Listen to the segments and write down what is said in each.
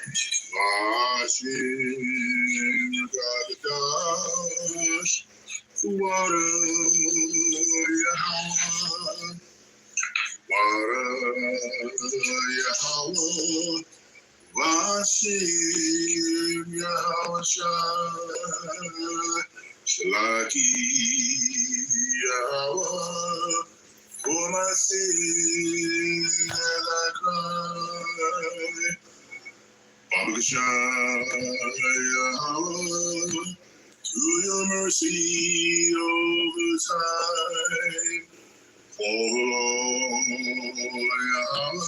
Washing Gadash, water, Yahweh, water, Yahweh, washing Yahweh, Shalaki, Yahweh, for my sin as I cry. Yahweh, to your mercy over time. Oh Yahweh,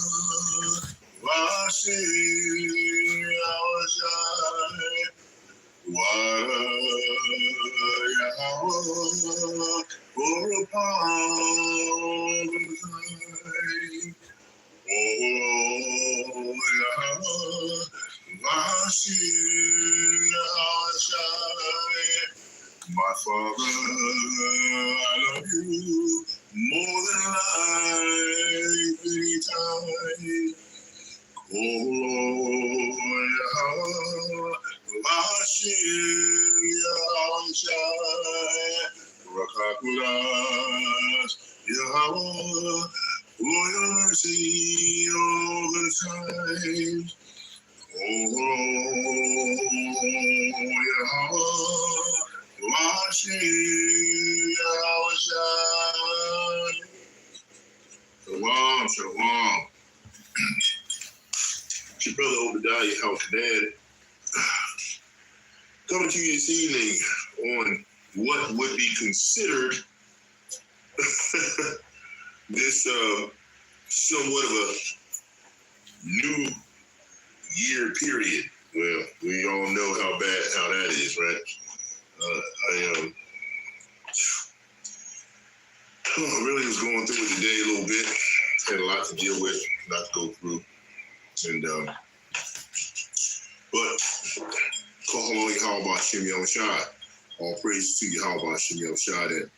washing our shine. Yahweh, pour upon the time. Oh Yahweh, washing our shine. My Father, I love you more than life anytime. Oh Yahweh, washing our shine. Rakakulas, Yahweh, for your mercy all the time. Oh Yahweh, washing our shine. Shalom, shalom. It's your brother Obadiah, house dad, coming to you this evening on what would be considered this somewhat of a new year period. Well, we all know how that is, right? I really was going through it today a little bit. Had a lot to deal with, a lot to go through. And but call on Yahawah Shem Yahushai. All praise to Yahawah Shem Yahushai that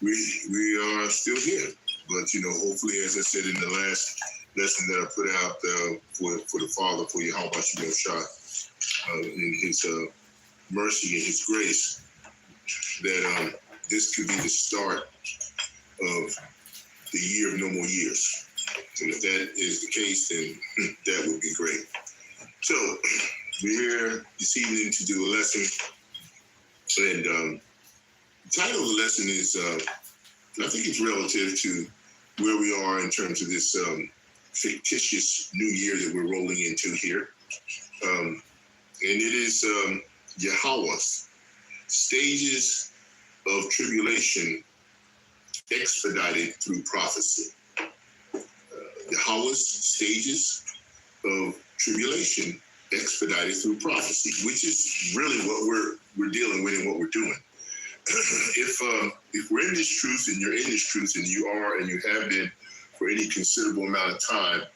we are still here. But hopefully, as I said in the last lesson that I put out for the Father, for Yahawah Shem Yahushai, in His mercy and His grace, that this could be the start of the year of no more years. And if that is the case, then that would be great. So we're here this evening to do a lesson, and the title of the lesson is, I think it's relative to where we are in terms of this fictitious new year that we're rolling into here. And it is YAHAWAH'S, Stages of Tribulation Expedited through Prophecy. YAHAWAH'S Stages of Tribulation Expedited through Prophecy, which is really what we're dealing with and what we're doing. If we're in this truth and you're in this truth and you are and you have been for any considerable amount of time,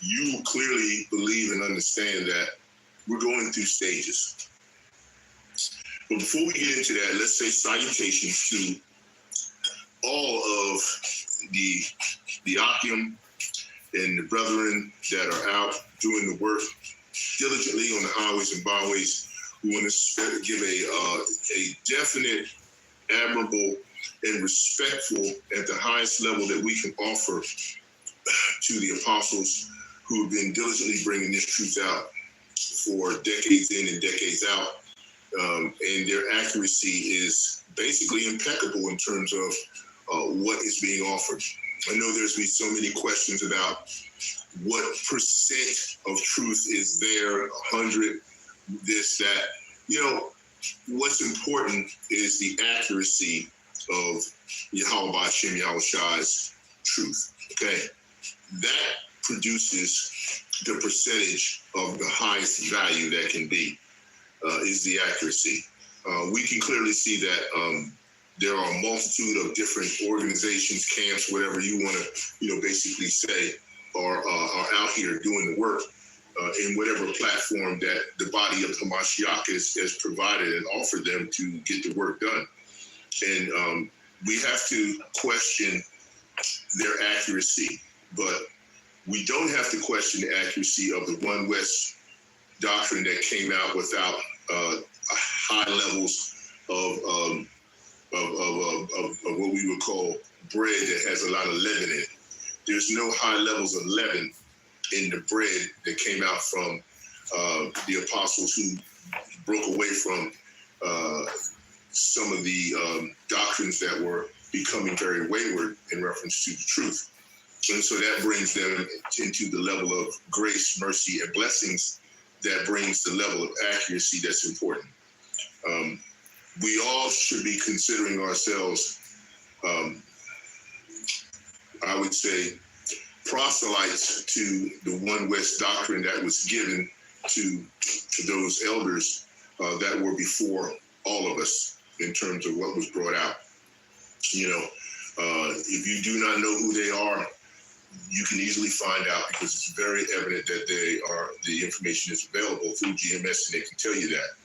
you clearly believe and understand that we're going through stages. But before we get into that, let's say salutations to all of the Akim and the brethren that are out doing the work diligently on the highways and byways. We want to give a definite, admirable, and respectful at the highest level that we can offer to the apostles who have been diligently bringing this truth out for decades in and decades out. And their accuracy is basically impeccable in terms of what is being offered. I know there's been so many questions about what percent of truth is there, 100, this, that. What's important is the accuracy of Yahawah Shem Yahushai's truth, okay? That produces the percentage of the highest value that can be, is the accuracy. We can clearly see that there are a multitude of different organizations, camps, whatever you want to, basically say, are out here doing the work in whatever platform that the body of Hamashiach has provided and offered them to get the work done. And we have to question their accuracy, but we don't have to question the accuracy of the One West doctrine that came out without high levels of what we would call bread that has a lot of leaven in it. There's no high levels of leaven in the bread that came out from the apostles who broke away from some of the doctrines that were becoming very wayward in reference to the truth. And so that brings them into the level of grace, mercy, and blessings that brings the level of accuracy that's important. We all should be considering ourselves, I would say, proselytes to the One West doctrine that was given to those elders that were before all of us in terms of what was brought out. You know, if you do not know who they are, you can easily find out because it's very evident that the information is available through GMS, and they can tell you that.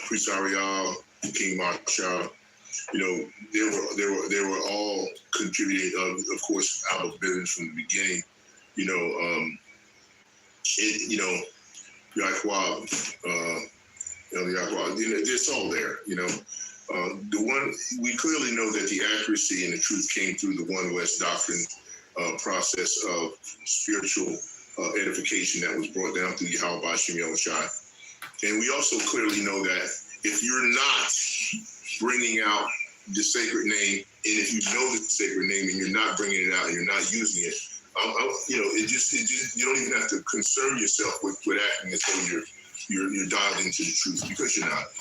Priest Ariel, King Marshall, they were all contributing. Of course, Albert Bivens from the beginning. YAHAWAH, it's all there. The one we clearly know that the accuracy and the truth came through the One West doctrine process of spiritual edification that was brought down through YAHAWAH'S. And we also clearly know that if you're not bringing out the sacred name, and if you know the sacred name and you're not bringing it out and you're not using it, you don't even have to concern yourself with acting as though you're dialed into the truth, because you're not.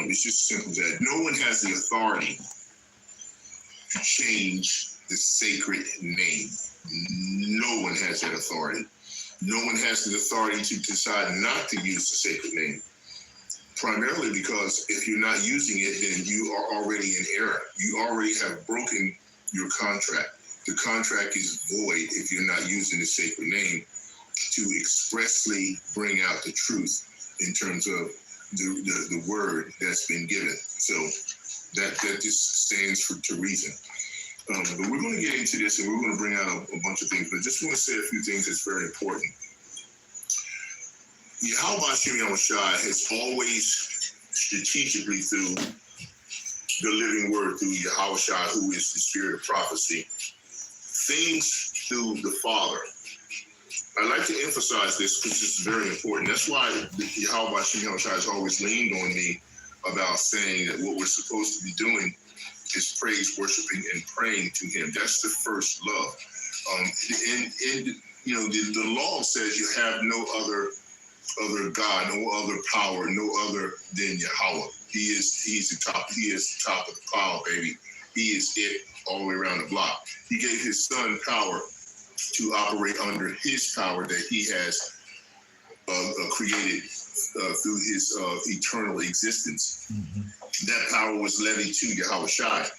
It's just simple as that. No one has the authority to change the sacred name. No one has that authority. No one has the authority to decide not to use the sacred name. Primarily because if you're not using it, then you are already in error. You already have broken your contract. The contract is void if you're not using the sacred name to expressly bring out the truth in terms of the word that's been given. So that just stands to reason. But we're going to get into this, and we're going to bring out a bunch of things, but I just want to say a few things that's very important. YAHAWAH'S has always strategically, through the living word, through YAHAWAH, who is the spirit of prophecy, things through the Father. I like to emphasize this because it's very important. That's why YAHAWAH has always leaned on me about saying that what we're supposed to be doing is praise, worshiping, and praying to Him. That's the first love. The law says you have no other God, no other power, no other than Yahweh. He's the top. He is the top of the pile, baby. He is it all the way around the block. He gave His Son power to operate under His power that He has created through His eternal existence. Mm-hmm. That power was levied to YAHAWAH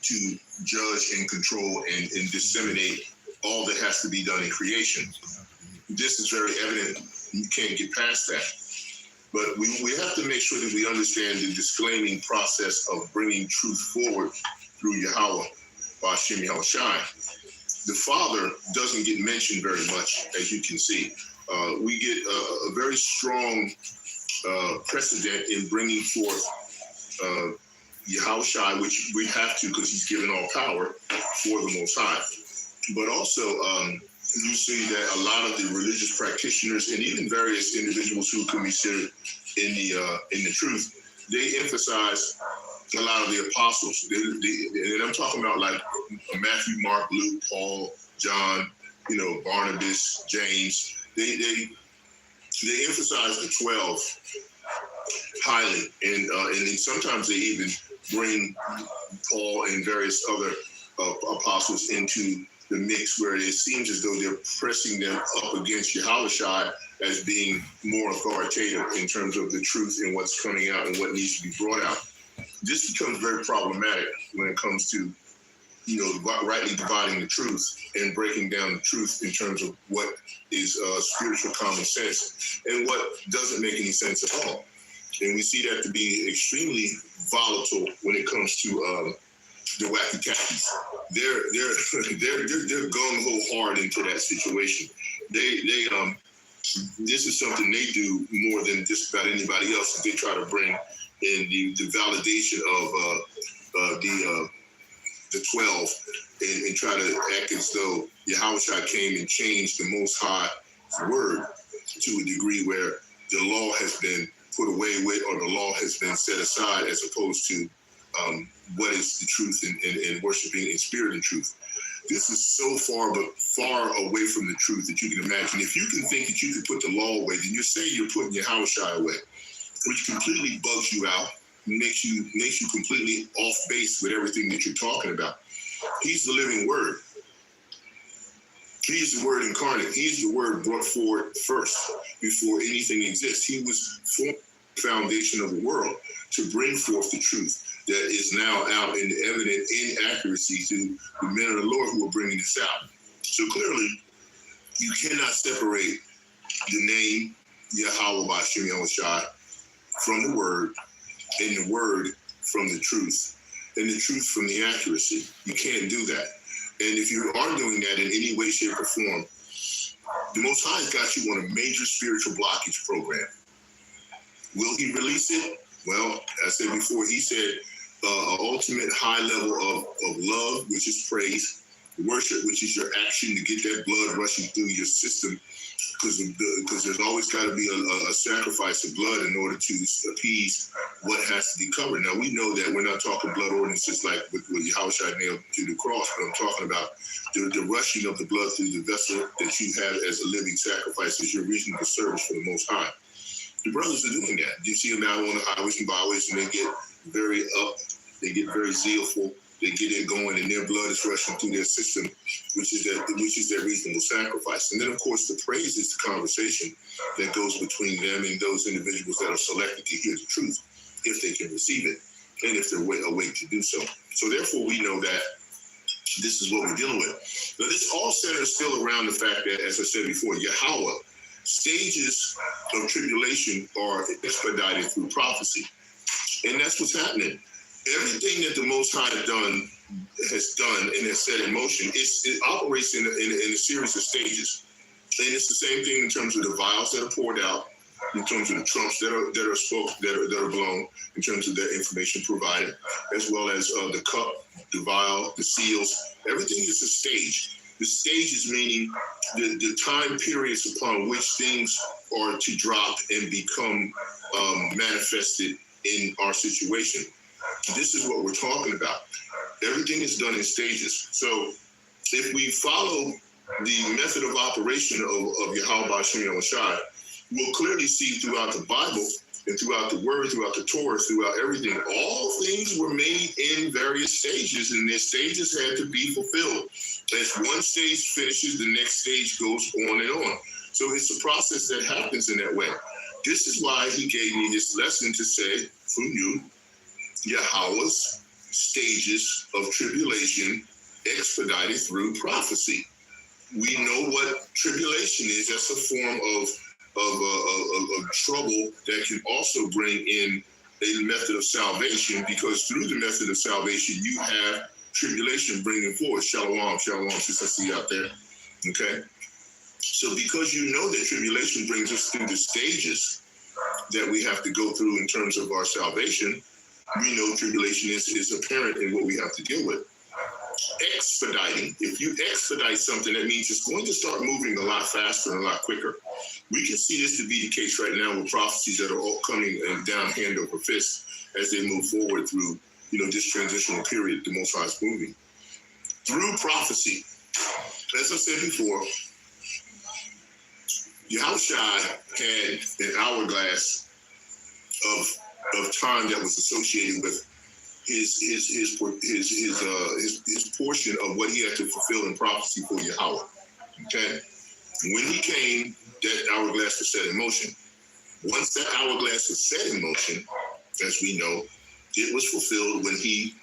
to judge and control and disseminate all that has to be done in creation. This is very evident. You can't get past that. But we have to make sure that we understand the disclaiming process of bringing truth forward through YAHAWAH. The Father doesn't get mentioned very much, as you can see. We get a very strong precedent in bringing forth YAHAWAH, which we have to because He's given all power for the Most High. But also, you see that a lot of the religious practitioners and even various individuals who can be considered in the truth, they emphasize a lot of the apostles. And I'm talking about like Matthew, Mark, Luke, Paul, John, Barnabas, James. They emphasize the 12 highly, and then sometimes they even bring Paul and various other apostles into the mix, where it seems as though they're pressing them up against YAHAWAH as being more authoritative in terms of the truth and what's coming out and what needs to be brought out. This becomes very problematic when it comes to, rightly dividing the truth and breaking down the truth in terms of what is spiritual common sense and what doesn't make any sense at all. And we see that to be extremely volatile when it comes to the wacky tackies. They're gung ho hard into that situation. This is something they do more than just about anybody else. They try to bring in the validation of the 12 and try to act as though Yahawashi came and changed the Most High's word to a degree where the law has been put away with, or the law has been set aside, as opposed to what is the truth and worshiping in spirit and truth. This is so far away from the truth that you can imagine. If you can think that you can put the law away, then you're saying you're putting Yahawashi away, which completely bugs you out, makes you completely off base with everything that you're talking about. He's the living word. He's the word incarnate. He's the word brought forward first before anything exists. He was formed the foundation of the world to bring forth the truth that is now out in evident inaccuracy to the men of the Lord who are bringing this out. So clearly, you cannot separate the name YAHAWAH'S from the word, and the word from the truth, and the truth from the accuracy. You can't do that. And if you are doing that in any way, shape, or form, the Most High has got you on a major spiritual blockage program. Will he release it? Well, as I said before, he said an ultimate high level of love, which is praise, worship, which is your action to get that blood rushing through your system, because there's always got to be a sacrifice of blood in order to appease what has to be covered. Now, we know that we're not talking blood ordinances like what Yahawashi nailed to the cross, but I'm talking about the rushing of the blood through the vessel that you have as a living sacrifice, as your reasonable service for the Most High. The brothers are doing that. You see them now on the highways and byways, and they get very very zealful. They get it going, and their blood is rushing through their system, which is their reasonable sacrifice. And then, of course, the praise is the conversation that goes between them and those individuals that are selected to hear the truth, if they can receive it, and if they're awake to do so. So, therefore, we know that this is what we're dealing with. Now, this all centers still around the fact that, as I said before, Yahawah, stages of tribulation are expedited through prophecy, and that's what's happening. Everything that the Most High has done and has set in motion, it operates in a series of stages. And it's the same thing in terms of the vials that are poured out, in terms of the trumps that are spoken, that are blown, in terms of their information provided, as well as the cup, the vial, the seals. Everything is a stage. The stage is meaning the time periods upon which things are to drop and become manifested in our situation. This is what we're talking about. Everything is done in stages. So if we follow the method of operation of YAHAWAH'S, we'll clearly see throughout the Bible and throughout the Word, throughout the Torah, throughout everything, all things were made in various stages, and their stages had to be fulfilled. As one stage finishes, the next stage goes on and on. So it's a process that happens in that way. This is why he gave me this lesson to say, from you, Yahawah's stages of tribulation expedited through prophecy. We know what tribulation is. That's a form of trouble that can also bring in a method of salvation, because through the method of salvation, you have tribulation bringing forth. Shalom, shalom, since I see you out there. Okay? So because you know that tribulation brings us through the stages that we have to go through in terms of our salvation, we know tribulation is apparent in what we have to deal with. Expediting, if you expedite something, that means it's going to start moving a lot faster and a lot quicker. We can see this to be the case right now with prophecies that are all coming down hand over fist as they move forward through, this transitional period the Most High is moving. Through prophecy, as I said before, Yahawashi had an hourglass of time that was associated with his portion of what he had to fulfill in prophecy for Yahawah. Okay, when he came, that hourglass was set in motion. Once that hourglass was set in motion, as we know, it was fulfilled when he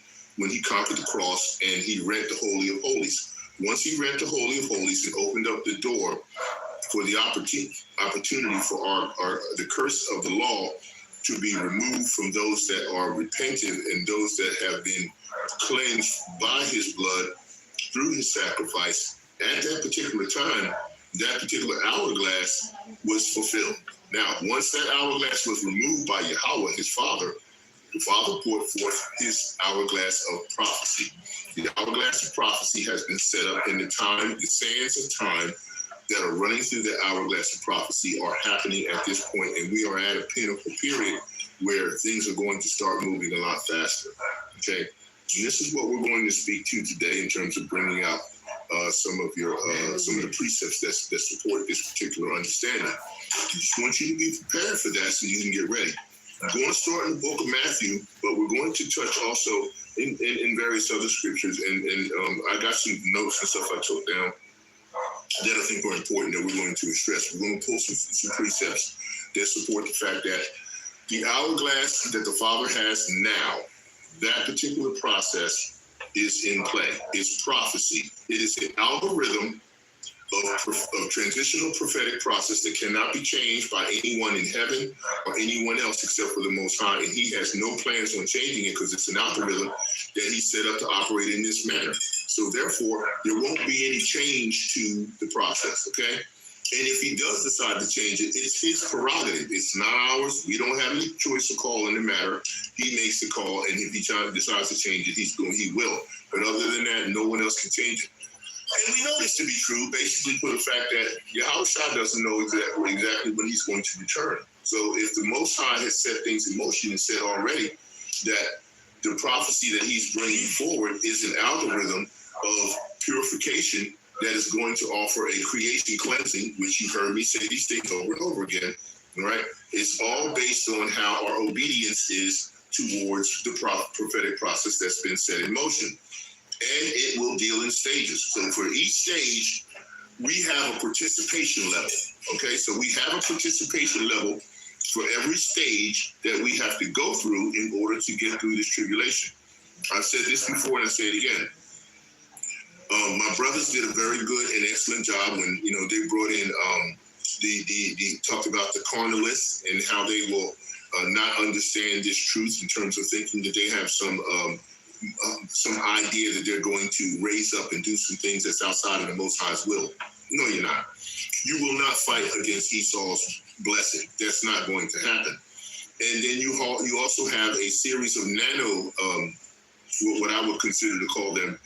conquered the cross and he rent the Holy of Holies. Once he rent the Holy of Holies and opened up the door for the opportunity for the curse of the law to be removed from those that are repentant and those that have been cleansed by his blood through his sacrifice. At that particular time, that particular hourglass was fulfilled. Now, once that hourglass was removed by Yahweh, his father, the father poured forth his hourglass of prophecy. The hourglass of prophecy has been set up in the sands of time that are running through the hourglass of prophecy are happening at this point, and we are at a pinnacle period where things are going to start moving a lot faster. Okay, and this is what we're going to speak to today in terms of bringing out some of the precepts that support this particular understanding. I just want you to be prepared for that so you can get ready. I'm going to start in the book of Matthew, but we're going to touch also in various other scriptures, and I got some notes and stuff I took down that I think are important that we're going to stress. We're going to pull some precepts that support the fact that the hourglass that the Father has now, that particular process is in play. It's prophecy. It is an algorithm of transitional prophetic process that cannot be changed by anyone in heaven or anyone else except for the Most High. And he has no plans on changing it because it's an algorithm that he set up to operate in this manner. So therefore, there won't be any change to the process, okay? And if he does decide to change it, it's his prerogative. It's not ours. We don't have any choice of call in the matter. He makes the call, and if he decides to change it, he will. But other than that, no one else can change it. And we know this to be true, basically, for the fact that Yahawashi doesn't know exactly when he's going to return. So if the Most High has set things in motion and said already that the prophecy that he's bringing forward is an algorithm of purification that is going to offer a creation cleansing, which you've heard me say these things over and over again, right? It's all based on how our obedience is towards the prophetic process that's been set in motion. And it will deal in stages. So for each stage, we have a participation level, okay? So we have a participation level for every stage that we have to go through in order to get through this tribulation. I've said this before and I say it again. My brothers did a very good and excellent job when, they brought in, talked about the carnalists and how they will not understand this truth in terms of thinking that they have some idea that they're going to raise up and do some things that's outside of the Most High's will. No, you're not. You will not fight against Esau's blessing. That's not going to happen. And then you also have a series of what I would consider to call them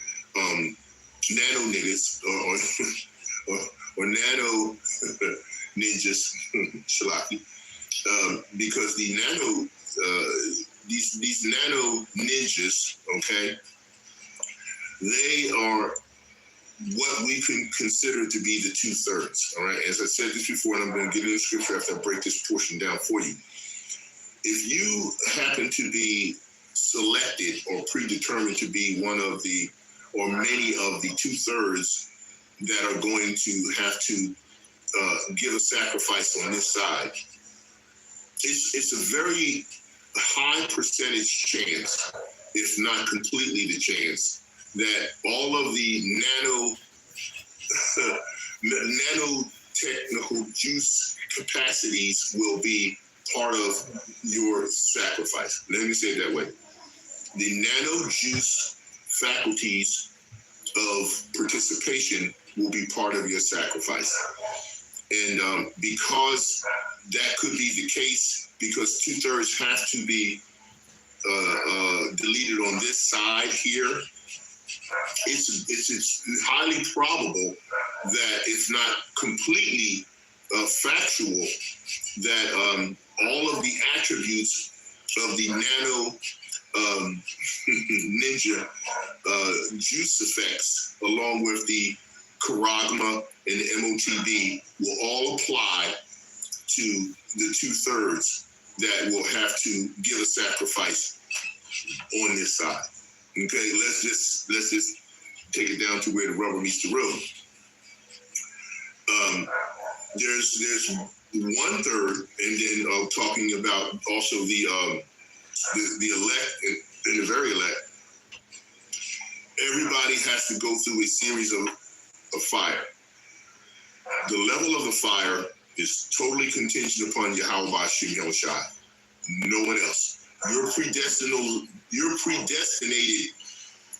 nano niggas or nano ninjas, Shalaki, because the nano these nano ninjas, okay, they are what we can consider to be the 2/3. All right, as I said this before, and I'm going to get into the scripture after I break this portion down for you. If you happen to be selected or predetermined to be one of the or many of the 2/3 that are going to have to give a sacrifice on this side, it's a very high percentage chance, if not completely the chance, that all of the nanotechnical juice capacities will be part of your sacrifice. Let me say it that way. The nano juice faculties of participation will be part of your sacrifice. And because that could be the case, because 2/3 have to be deleted on this side here, it's highly probable that, if not completely factual, that all of the attributes of the nano ninja juice effects, along with the charagma and the MOTB, will all apply to the 2/3 that will have to give a sacrifice on this side. Okay, let's just take it down to where the rubber meets the road. There's 1/3, and then talking about also the elect and the very elect. Everybody has to go through a series of fire. The level of the fire is totally contingent upon YAHAWAH'S, no one else. Your predestinated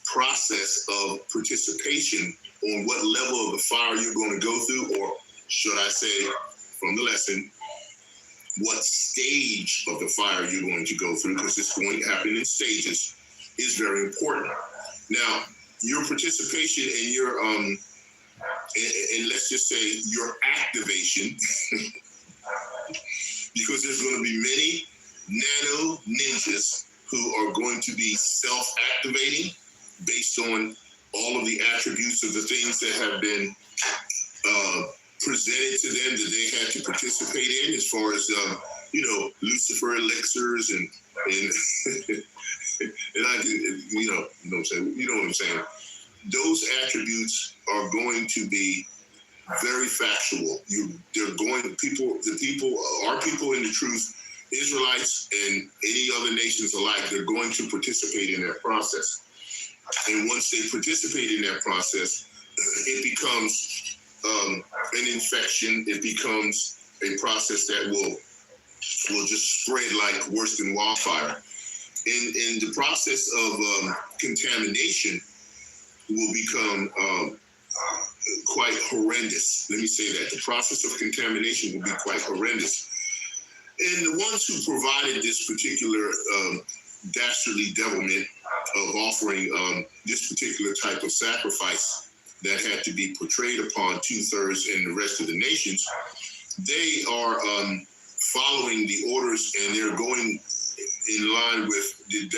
process of participation on what level of the fire you're going to go through, or should I say, from the lesson, what stage of the fire you're going to go through, because it's going to happen in stages, is very important. Now, your participation and your and let's just say your activation, because there's going to be many nano ninjas who are going to be self-activating based on all of the attributes of the things that have been presented to them that they had to participate in, as far as Lucifer elixirs and and I can, you know what I'm saying. You know what I'm saying. Those attributes are going to be very factual. They're going our people in the truth, Israelites and any other nations alike, they're going to participate in that process. And once they participate in that process, it becomes an infection. It becomes a process that will just spread like worse than wildfire. In the process of contamination will become quite horrendous. Let me say that. The process of contamination will be quite horrendous. And the ones who provided this particular dastardly devilment of offering this particular type of sacrifice that had to be portrayed upon 2/3 and the rest of the nations, they are following the orders, and they're going in line with the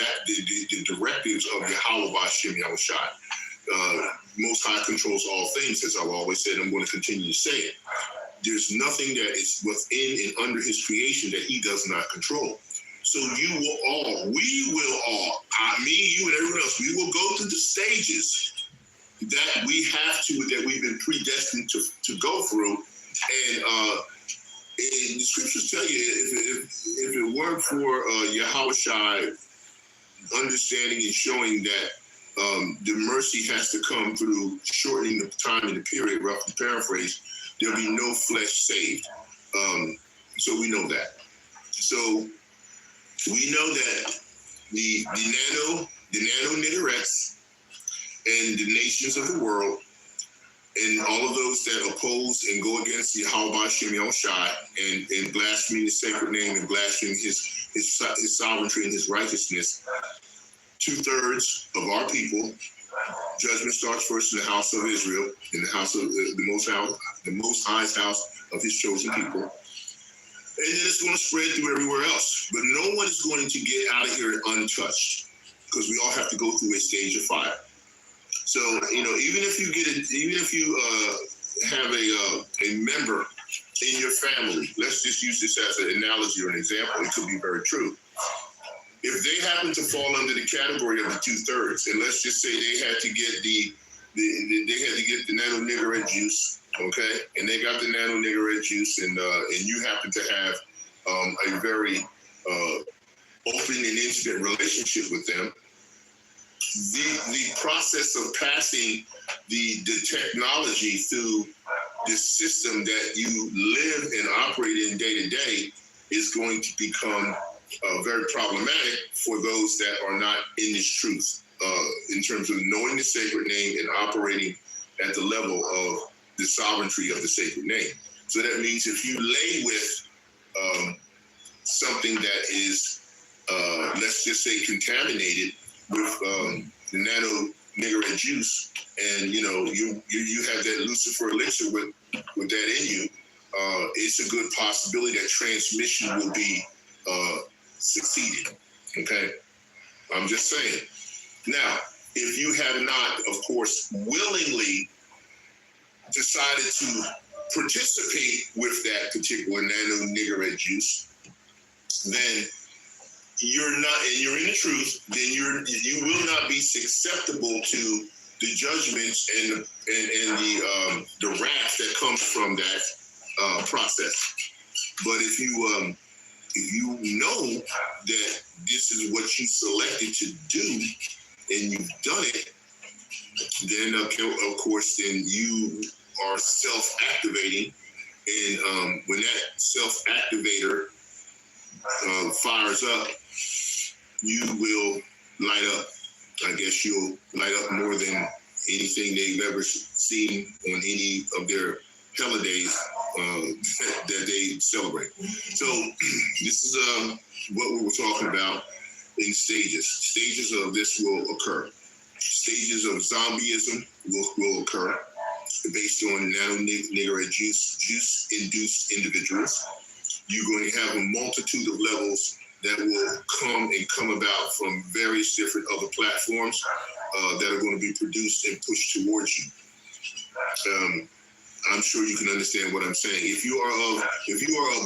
directives of YAHAWAH'S. Most High controls all things, as I've always said. I'm going to continue to say it. There's nothing that is within and under his creation that he does not control. So we will all, me, you, and everyone else, we will go through the stages that we've been predestined to go through. And the scriptures tell you, if it weren't for Yahawah understanding and showing that the mercy has to come through shortening the time and the period, roughly paraphrase, there'll be no flesh saved. So we know that. So we know that the nano niggerettes and the nations of the world and all of those that oppose and go against YAHAWAH'S and blaspheme his sacred name and blaspheme his sovereignty and his righteousness, 2/3 of our people, judgment starts first in the house of Israel, in the house of the Most High's house of his chosen people. And then it's going to spread through everywhere else. But no one is going to get out of here untouched, because we all have to go through a stage of fire. So, even if you have a member in your family, let's just use this as an analogy or an example. It could be very true. If they happen to fall under the category of the 2/3, and let's just say they had to get the nano niggerette juice, okay, and they got the nano niggerette juice, and you happen to have a very open and intimate relationship with them, the process of passing the technology through this system that you live and operate in day to day is going to become very problematic for those that are not in this truth, in terms of knowing the sacred name and operating at the level of the sovereignty of the sacred name. So that means if you lay with something that is, let's just say, contaminated with the nano niggerette juice, and you have that Lucifer elixir with that in you, it's a good possibility that transmission will be succeeded. Okay, I'm just saying. Now, if you have not, of course, willingly decided to participate with that particular nano niggerette juice, then you're not, and you're in the truth, then you will not be susceptible to the judgments and the wrath that comes from that process. But if you know that this is what you selected to do and you've done it, then of course then you are self-activating, and when that self-activator fires up, you will light up. I guess you'll light up more than anything they've ever seen on any of their holidays that they celebrate. So this is what we were talking about in stages. Stages of this will occur. Stages of zombieism will occur based on nano-niggerhead juice-induced individuals. You're going to have a multitude of levels that will come about from various different other platforms that are going to be produced and pushed towards you. I'm sure you can understand what I'm saying. If you are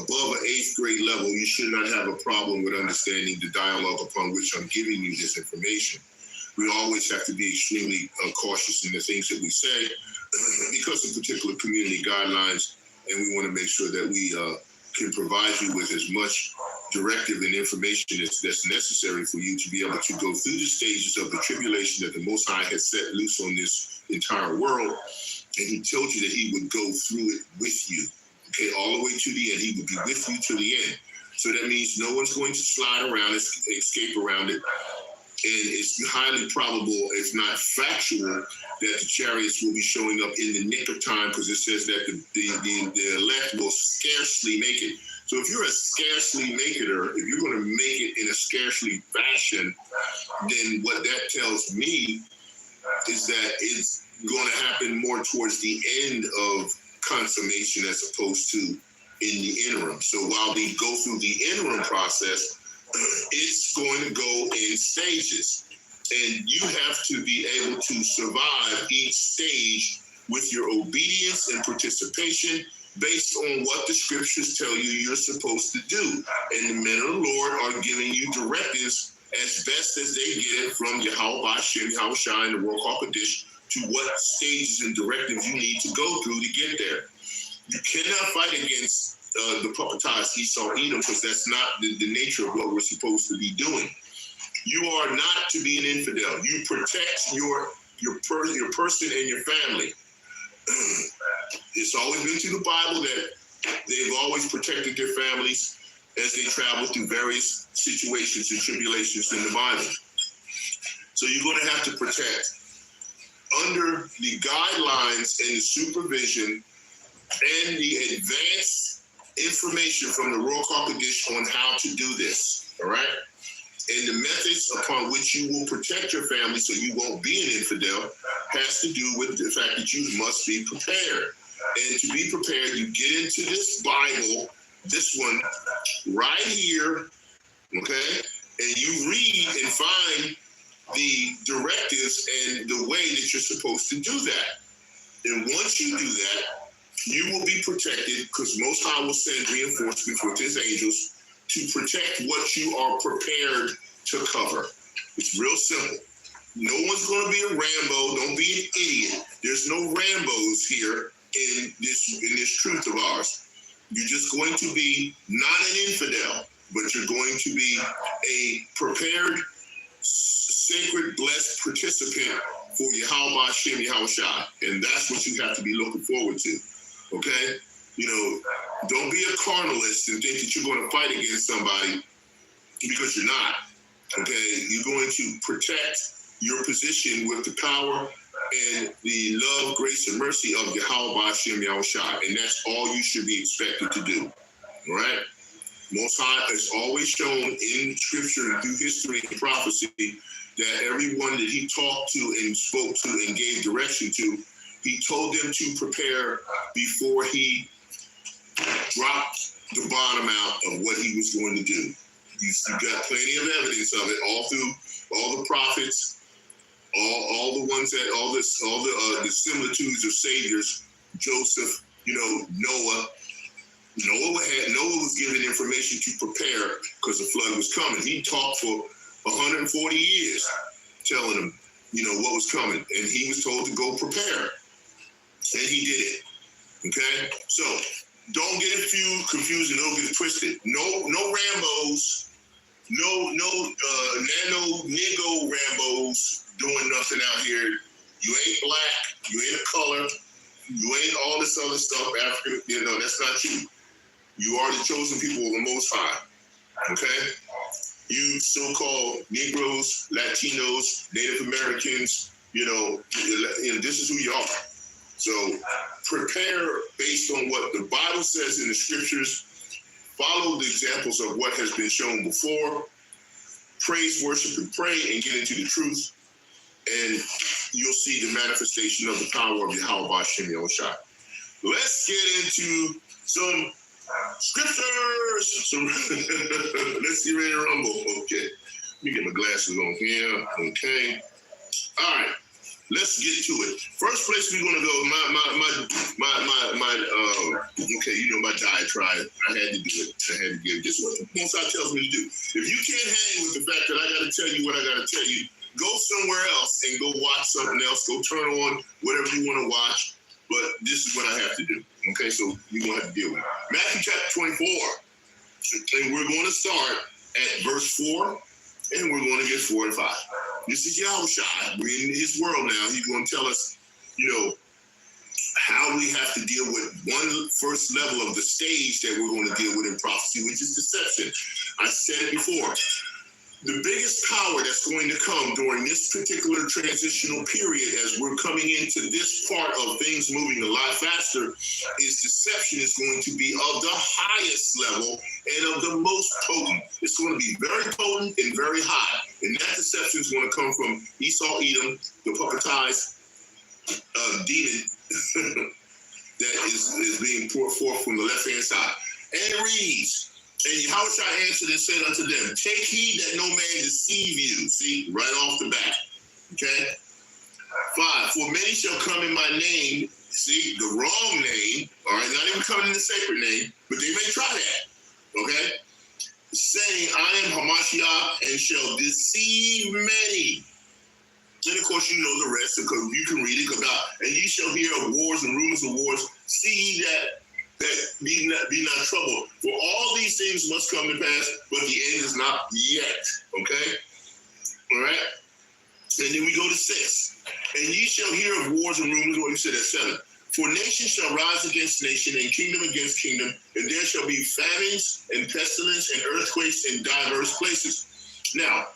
above an 8th grade level, you should not have a problem with understanding the dialogue upon which I'm giving you this information. We always have to be extremely cautious in the things that we say because of particular community guidelines, and we want to make sure that we can provide you with as much directive and information that's necessary for you to be able to go through the stages of the tribulation that the Most High has set loose on this entire world. And he told you that he would go through it with you, okay, all the way to the end. He would be with you to the end. So that means no one's going to slide around, escape around it. And it's highly probable, if not factual, that the chariots will be showing up in the nick of time, because it says that the elect will scarcely make it. So if you're a scarcely makeiter, if you're going to make it in a scarcely fashion, then what that tells me is that it's going to happen more towards the end of consummation as opposed to in the interim. So while we go through the interim process, it's going to go in stages. And you have to be able to survive each stage with your obedience and participation based on what the scriptures tell you you're supposed to do. And the men of the Lord are giving you directives as best as they get it from YAHAWAH'S, YAHAWAH'S, and the Ruach HaKodesh to what stages and directives you need to go through to get there. You cannot fight against the puppetized Esau Edom, because that's not the nature of what we're supposed to be doing. You are not to be an infidel. You protect your person and your family. It's always been through the Bible that they've always protected their families as they travel through various situations and tribulations in the Bible. So you're going to have to protect under the guidelines and the supervision and the advanced information from the Ruach HaKodesh on how to do this, all right? And the methods upon which you will protect your family so you won't be an infidel has to do with the fact that you must be prepared. And to be prepared, you get into this Bible, this one right here, okay? And you read and find the directives and the way that you're supposed to do that. And once you do that, you will be protected, because Most High will send reinforcements with his angels to protect what you are prepared to cover. It's real simple. No one's going to be a Rambo. Don't be an idiot. There's no Rambos here in this truth of ours. You're just going to be not an infidel, but you're going to be a prepared, sacred, blessed participant for YAHAWAH'S, YAHAWAH'S. And that's what you have to be looking forward to. Okay? You know, don't be a carnalist and think that you're going to fight against somebody, because you're not. Okay? You're going to protect your position with the power and the love, grace, and mercy of YAHAWAH'S, YAHAWAH'S. And that's all you should be expected to do. All right? Most High is always shown in Scripture and through history and prophecy that everyone that he talked to and spoke to and gave direction to, he told them to prepare before he dropped the bottom out of what he was going to do. You got plenty of evidence of it all through all the prophets, all the ones that all the similitudes of saviors. Joseph, Noah. Noah was given information to prepare because the flood was coming. He talked for 140 years, telling them, what was coming, and he was told to go prepare, and he did it. Okay, so don't get it confused and don't get it twisted. No Rambos, no nano-niggo Rambos doing nothing out here. You ain't black, you ain't a color, you ain't all this other stuff, African, that's not you. You are the chosen people of the Most High, okay? You so-called Negroes, Latinos, Native Americans, this is who you are. So prepare based on what the Bible says in the scriptures. Follow the examples of what has been shown before. Praise, worship, and pray, and get into the truth. And you'll see the manifestation of the power of YAHAWAH'S. Let's get into some scriptures. Let's get ready to rumble. Okay. Let me get my glasses on here. Okay. All right. Let's get to it. First place we're gonna go. Okay, you know my diatribe. I had to do it. I had to give. This is what the Most High tells me to do. If you can't hang with the fact that I got to tell you what I got to tell you, go somewhere else and go watch something else. Go turn on whatever you want to watch. But this is what I have to do. Okay, so you're gonna have to deal with it. Matthew chapter 24, and we're going to start at verse 4, and we're going to get 4 and 5. This is Yahushua. We're in his world now. He's going to tell us, how we have to deal with one first level of the stage that we're going to deal with in prophecy, which is deception. I said it before. The biggest power that's going to come during this particular transitional period as we're coming into this part of things moving a lot faster is deception is going to be of the highest level and of the most potent. It's going to be very potent and very high. And that deception is going to come from Esau, Edom, the puppetized demon that is being poured forth from the left-hand side. And it reads, and Yahushua answered and said unto them, take heed that no man deceive you. See, right off the bat. Okay? 5, for many shall come in my name, see, the wrong name, all right, not even coming in the sacred name, but they may try that. Okay? Saying, I am Hamashiach, and shall deceive many. And of course, you know the rest, because you can read it. And ye shall hear of wars and rumors of wars. See ye that be not troubled. For all these things must come to pass, but the end is not yet. Okay? All right? And then we go to 6. And ye shall hear of wars and rumors, what you said at 7. For nation shall rise against nation, and kingdom against kingdom, and there shall be famines and pestilence and earthquakes in diverse places. Now,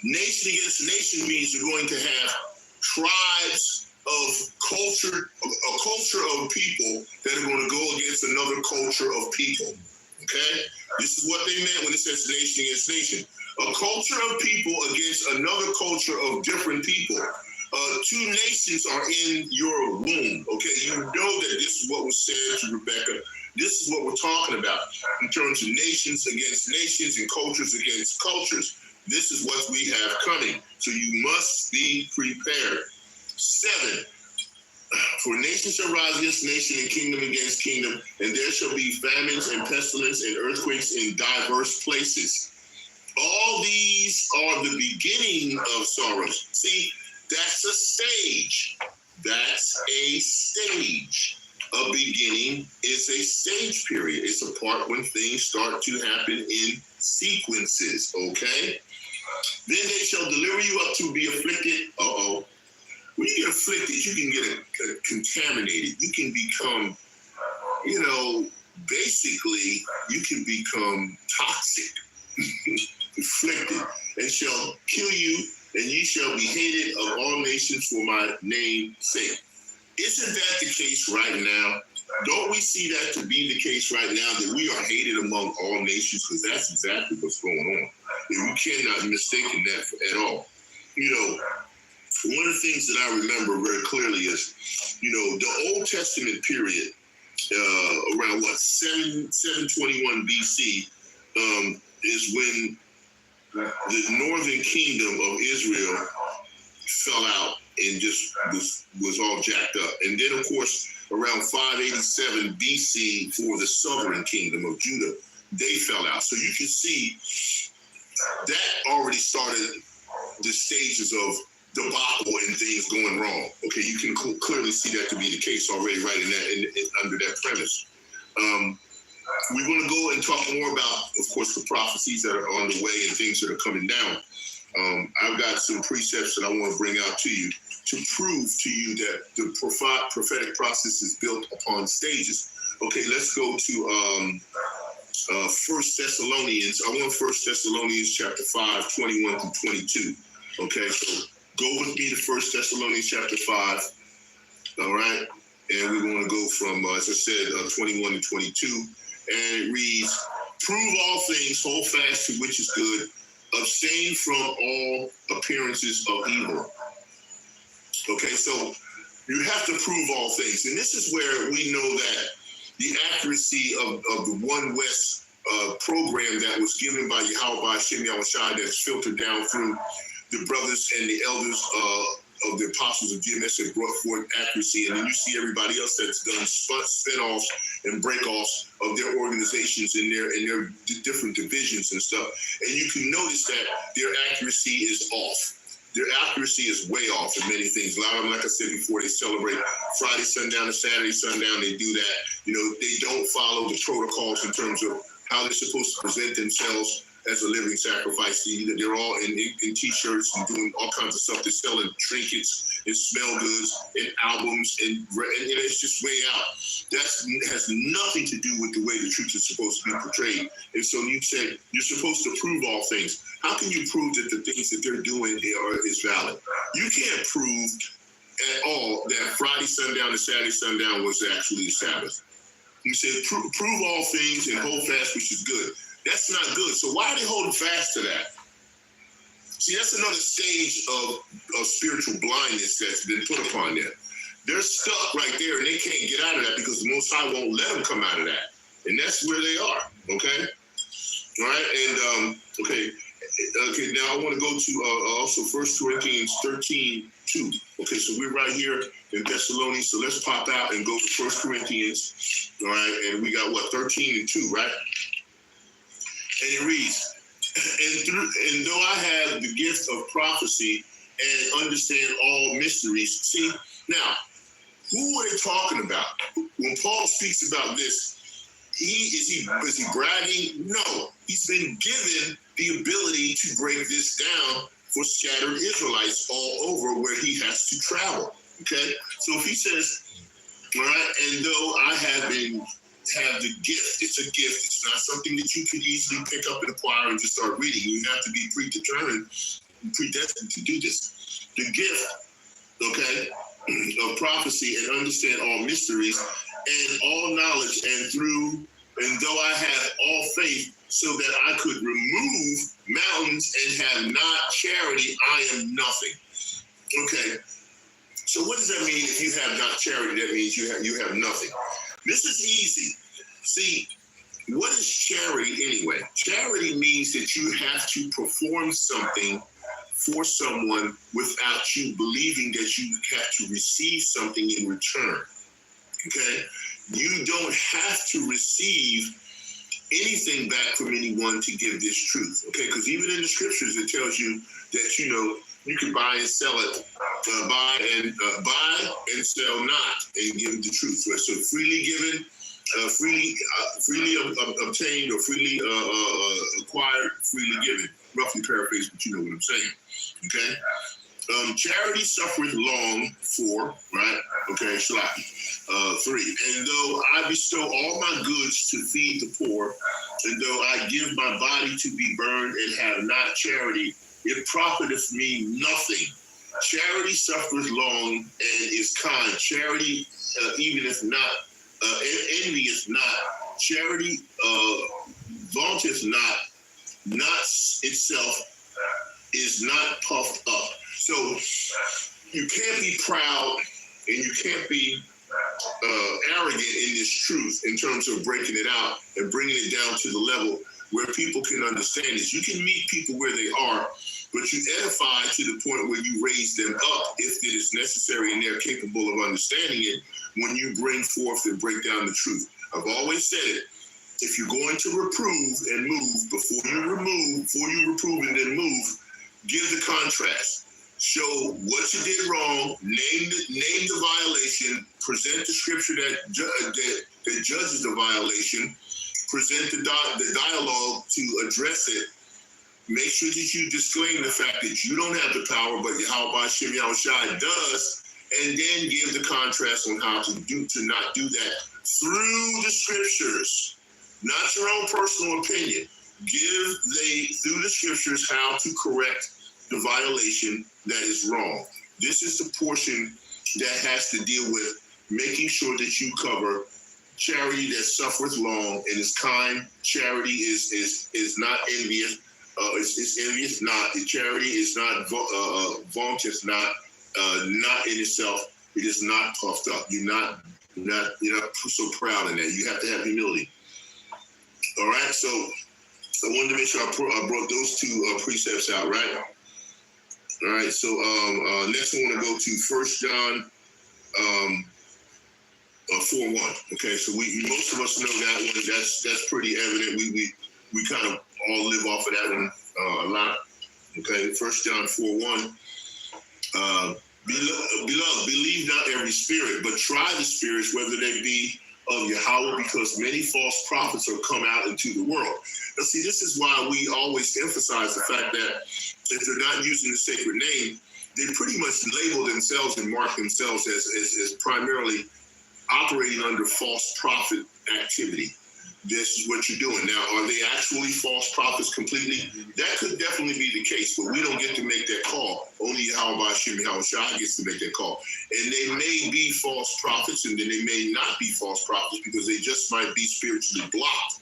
nation against nation means you're going to have tribes of culture, a culture of people that are going to go against another culture of people. Okay? This is what they meant when it says nation against nation. A culture of people against another culture of different people. 2 nations are in your womb. Okay? You know that this is what was said to Rebecca. This is what we're talking about in terms of nations against nations and cultures against cultures. This is what we have coming. So you must be prepared. 7, for nation shall rise against nation and kingdom against kingdom, and there shall be famines and pestilence and earthquakes in diverse places. All these are the beginning of sorrows. See, that's a stage. That's a stage. A beginning is a stage period. It's a part when things start to happen in sequences, okay? Then they shall deliver you up to be afflicted. When you get afflicted, you can get contaminated. You can become, basically, you can become toxic, afflicted, and shall kill you, and ye shall be hated of all nations for my name's sake. Isn't that the case right now? Don't we see that to be the case right now, that we are hated among all nations? Because that's exactly what's going on. And we cannot mistake that at all. One of the things that I remember very clearly is, the Old Testament period, around 721 BC, is when the northern kingdom of Israel fell out and just was all jacked up. And then, of course, around 587 BC for the southern kingdom of Judah, they fell out. So you can see that already started the stages of debacle and things going wrong. Okay, you can clearly see that to be the case already, right under that premise. We're going to go and talk more about, of course, the prophecies that are on the way and things that are coming down. I've got some precepts that I want to bring out to you to prove to you that the prophetic process is built upon stages. Okay, let's go to 1 Thessalonians. I want 1 Thessalonians chapter 5, 21 through 22. Okay, so go with me to 1 Thessalonians chapter 5. All right. And we're going to go from, as I said, 21 to 22. And it reads, prove all things, hold fast to which is good, abstain from all appearances of evil. Okay, so you have to prove all things. And this is where we know that the accuracy of the One West program that was given by YAHAWAH'S that's filtered down through the brothers and the elders of the apostles of GMS that brought forth accuracy. And then you see everybody else that's done spin-offs and break-offs of their organizations and their different divisions and stuff. And you can notice that their accuracy is off. Their accuracy is way off in many things. A lot of them, like I said before, they celebrate Friday sundown and Saturday sundown. They do that. You know, they don't follow the protocols in terms of how they're supposed to present themselves as a living sacrifice. They're all in T-shirts and doing all kinds of stuff. They're selling trinkets and smell goods and albums, and it's just way out. That has nothing to do with the way the truth is supposed to be portrayed. And so you said you're supposed to prove all things. How can you prove that the things that they're doing is valid? You can't prove at all that Friday sundown and Saturday sundown was actually the Sabbath. You said prove all things and hold fast, which is good. That's not good. So why are they holding fast to that? See, that's another stage of spiritual blindness that's been put upon them. They're stuck right there, and they can't get out of that because the Most High won't let them come out of that. And that's where they are, okay? All right, and, okay, now I want to go to also 1 Corinthians 13:2. Okay, so we're right here in Thessalonians, so let's pop out and go to 1 Corinthians, all right? And we got, 13:2, right? And it reads, and though I have the gift of prophecy and understand all mysteries. See, now, who are they talking about? When Paul speaks about this, is he bragging? No, he's been given the ability to break this down for scattered Israelites all over where he has to travel. Okay, so if he says, all right, and though I have the gift, it's a gift. It's not something that you can easily pick up and acquire and just start reading. You have to be predetermined and predestined to do this. The gift, okay, of prophecy and understand all mysteries and all knowledge, and though I have all faith so that I could remove mountains and have not charity, I am nothing. Okay, so what does that mean? If you have not charity, that means you have nothing. This is easy. See, what is charity anyway? Charity means that you have to perform something for someone without you believing that you have to receive something in return. Okay? You don't have to receive anything back from anyone to give this truth. Okay? Because even in the scriptures, it tells you that, you can buy and sell it, buy and sell not, and give the truth. Right? So freely given, freely obtained, or freely acquired, freely given. Roughly paraphrase, but you know what I'm saying. Okay? Charity suffereth long for, right? Okay, Shalaki. 3. And though I bestow all my goods to feed the poor, and though I give my body to be burned and have not charity, it profiteth me nothing. Charity suffereth long and is kind. Charity, even if not, envieth not. Charity vaunteth not itself, is not puffed up. So you can't be proud and you can't be arrogant in this truth in terms of breaking it out and bringing it down to the level where people can understand this. You can meet people where they are, but you edify to the point where you raise them up if it is necessary and they're capable of understanding it when you bring forth and break down the truth. I've always said it. If you're going to reprove and move, before you reprove and then move, give the contrast. Show what you did wrong, name the violation, present the scripture that judges the violation, present the dialogue to address it. Make sure that you disclaim the fact that you don't have the power, but YAHAWAH'S does, and then give the contrast on how to not do that through the scriptures, not your own personal opinion. Through the scriptures, how to correct the violation that is wrong. This is the portion that has to deal with making sure that you cover charity that suffereth long and is kind. Charity is not envious. It's envious not. Charity is not vaunteth not in itself. It is not puffed up. You're not so proud in that. You have to have humility. All right. So I wanted to make sure I brought those two precepts out. Right. All right. So next I want to go to 1 John 4:1. Okay. So most of us know that one. That's pretty evident. We kind of all live off of that one a lot. Okay. 1 John 4:1. Beloved, believe not every spirit, but try the spirits, whether they be of Yahweh, because many false prophets have come out into the world. Now, see, this is why we always emphasize the fact that if they're not using the sacred name, they pretty much label themselves and mark themselves as primarily operating under false prophet activity. This is what you're doing. Now, are they actually false prophets completely? That could definitely be the case, but we don't get to make that call. Only YAHAWAH'S gets to make that call. And they may be false prophets, and then they may not be false prophets because they just might be spiritually blocked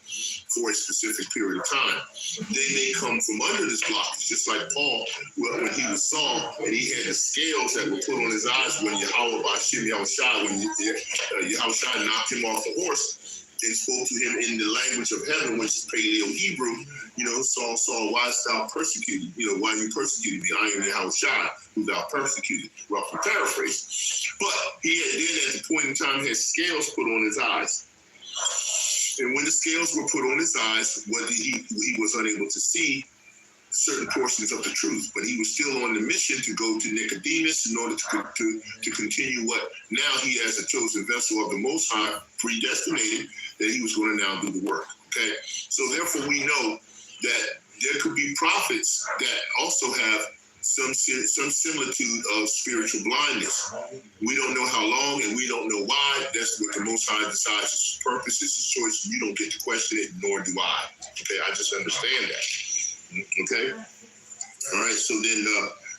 for a specific period of time. They may come from under this blockage, just like Paul, when he was Saul, and he had the scales that were put on his eyes when YAHAWAH'S, when Yahawashi knocked him off the horse and spoke to him in the language of heaven, which is Paleo Hebrew. Saul, Saul, why hast thou persecuted? Why you persecuted me? I am Yahawashi, who thou persecuted. Roughly paraphrase. But he had then, at the point in time, had scales put on his eyes. And when the scales were put on his eyes, he was unable to see certain portions of the truth, but he was still on the mission to go to Nicodemus in order to continue what now he, as a chosen vessel of the Most High, predestinated, that he was going to now do the work. Okay, so therefore we know that there could be prophets that also have some similitude of spiritual blindness. We don't know how long and we don't know why. That's what the Most High decides. His purpose, is his choice. You don't get to question it, nor do I. Okay, I just understand that. Okay. All right. So then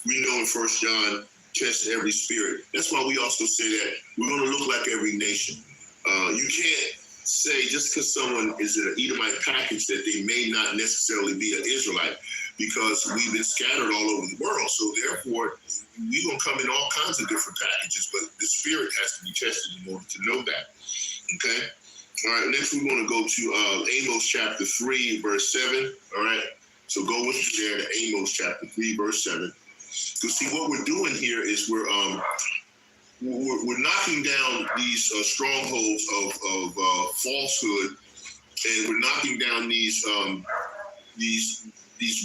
we know in 1 John, test every spirit. That's why we also say that we're going to look like every nation. You can't say just because someone is in an Edomite package that they may not necessarily be an Israelite, because we've been scattered all over the world. So therefore, we're going to come in all kinds of different packages, but the spirit has to be tested in order to know that. Okay. All right. Next, we're going to go to Amos chapter 3, verse 7. All right. So go with me there to Amos chapter 3, verse 7. So see, what we're doing here is we're knocking down these strongholds of falsehood, and we're knocking down these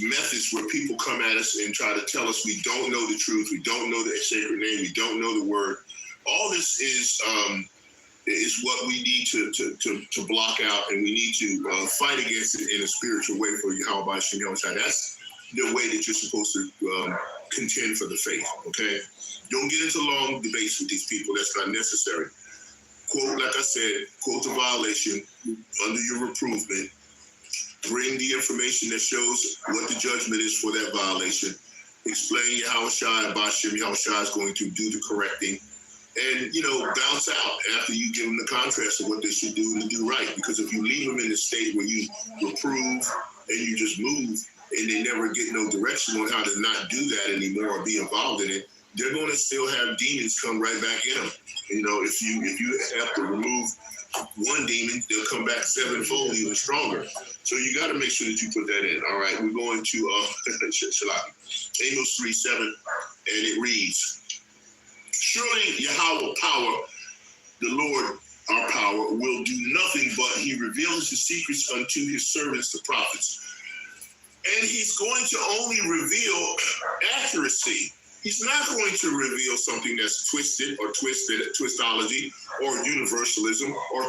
methods where people come at us and try to tell us we don't know the truth, we don't know the sacred name, we don't know the word. All this is what we need to block out, and we need to fight against it in a spiritual way for YAHAWAH'S. That's the way that you're supposed to contend for the faith, okay? Don't get into long debates with these people. That's not necessary. Quote, like I said, quote the violation under your reprovement. Bring the information that shows what the judgment is for that violation. Explain Yahawashi and Bashim. Yahawashi is going to do the correcting. And, bounce out after you give them the contrast of what they should do and do right. Because if you leave them in a state where you reprove and you just move and they never get no direction on how to not do that anymore or be involved in it, they're going to still have demons come right back in them. If you have to remove one demon, they'll come back sevenfold, even stronger. So you got to make sure that you put that in. All right, we're going to Amos 3:7, and it reads, surely Yahweh power, the Lord our power, will do nothing but he reveals his secrets unto his servants, the prophets. And he's going to only reveal accuracy. He's not going to reveal something that's twisted, twistology, or universalism, or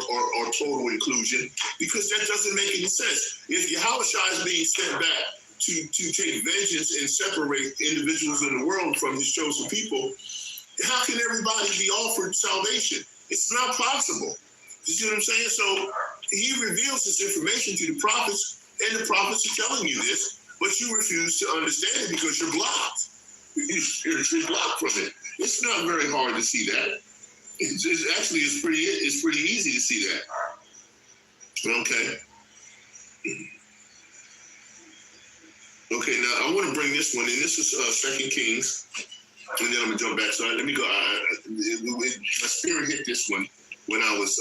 total inclusion, because that doesn't make any sense. If Yahawashi is being sent back to take vengeance and separate individuals in the world from his chosen people, how can everybody be offered salvation? It's not possible. You see what I'm saying? So he reveals this information to the prophets, and the prophets are telling you this, but you refuse to understand it because you're blocked. You're spiritually blocked from it. It's not very hard to see that. It's pretty easy to see that. Okay. Okay, now I want to bring this one in. This is 2 Kings, and then I'm going to jump back. So let me go. My spirit hit this one when I was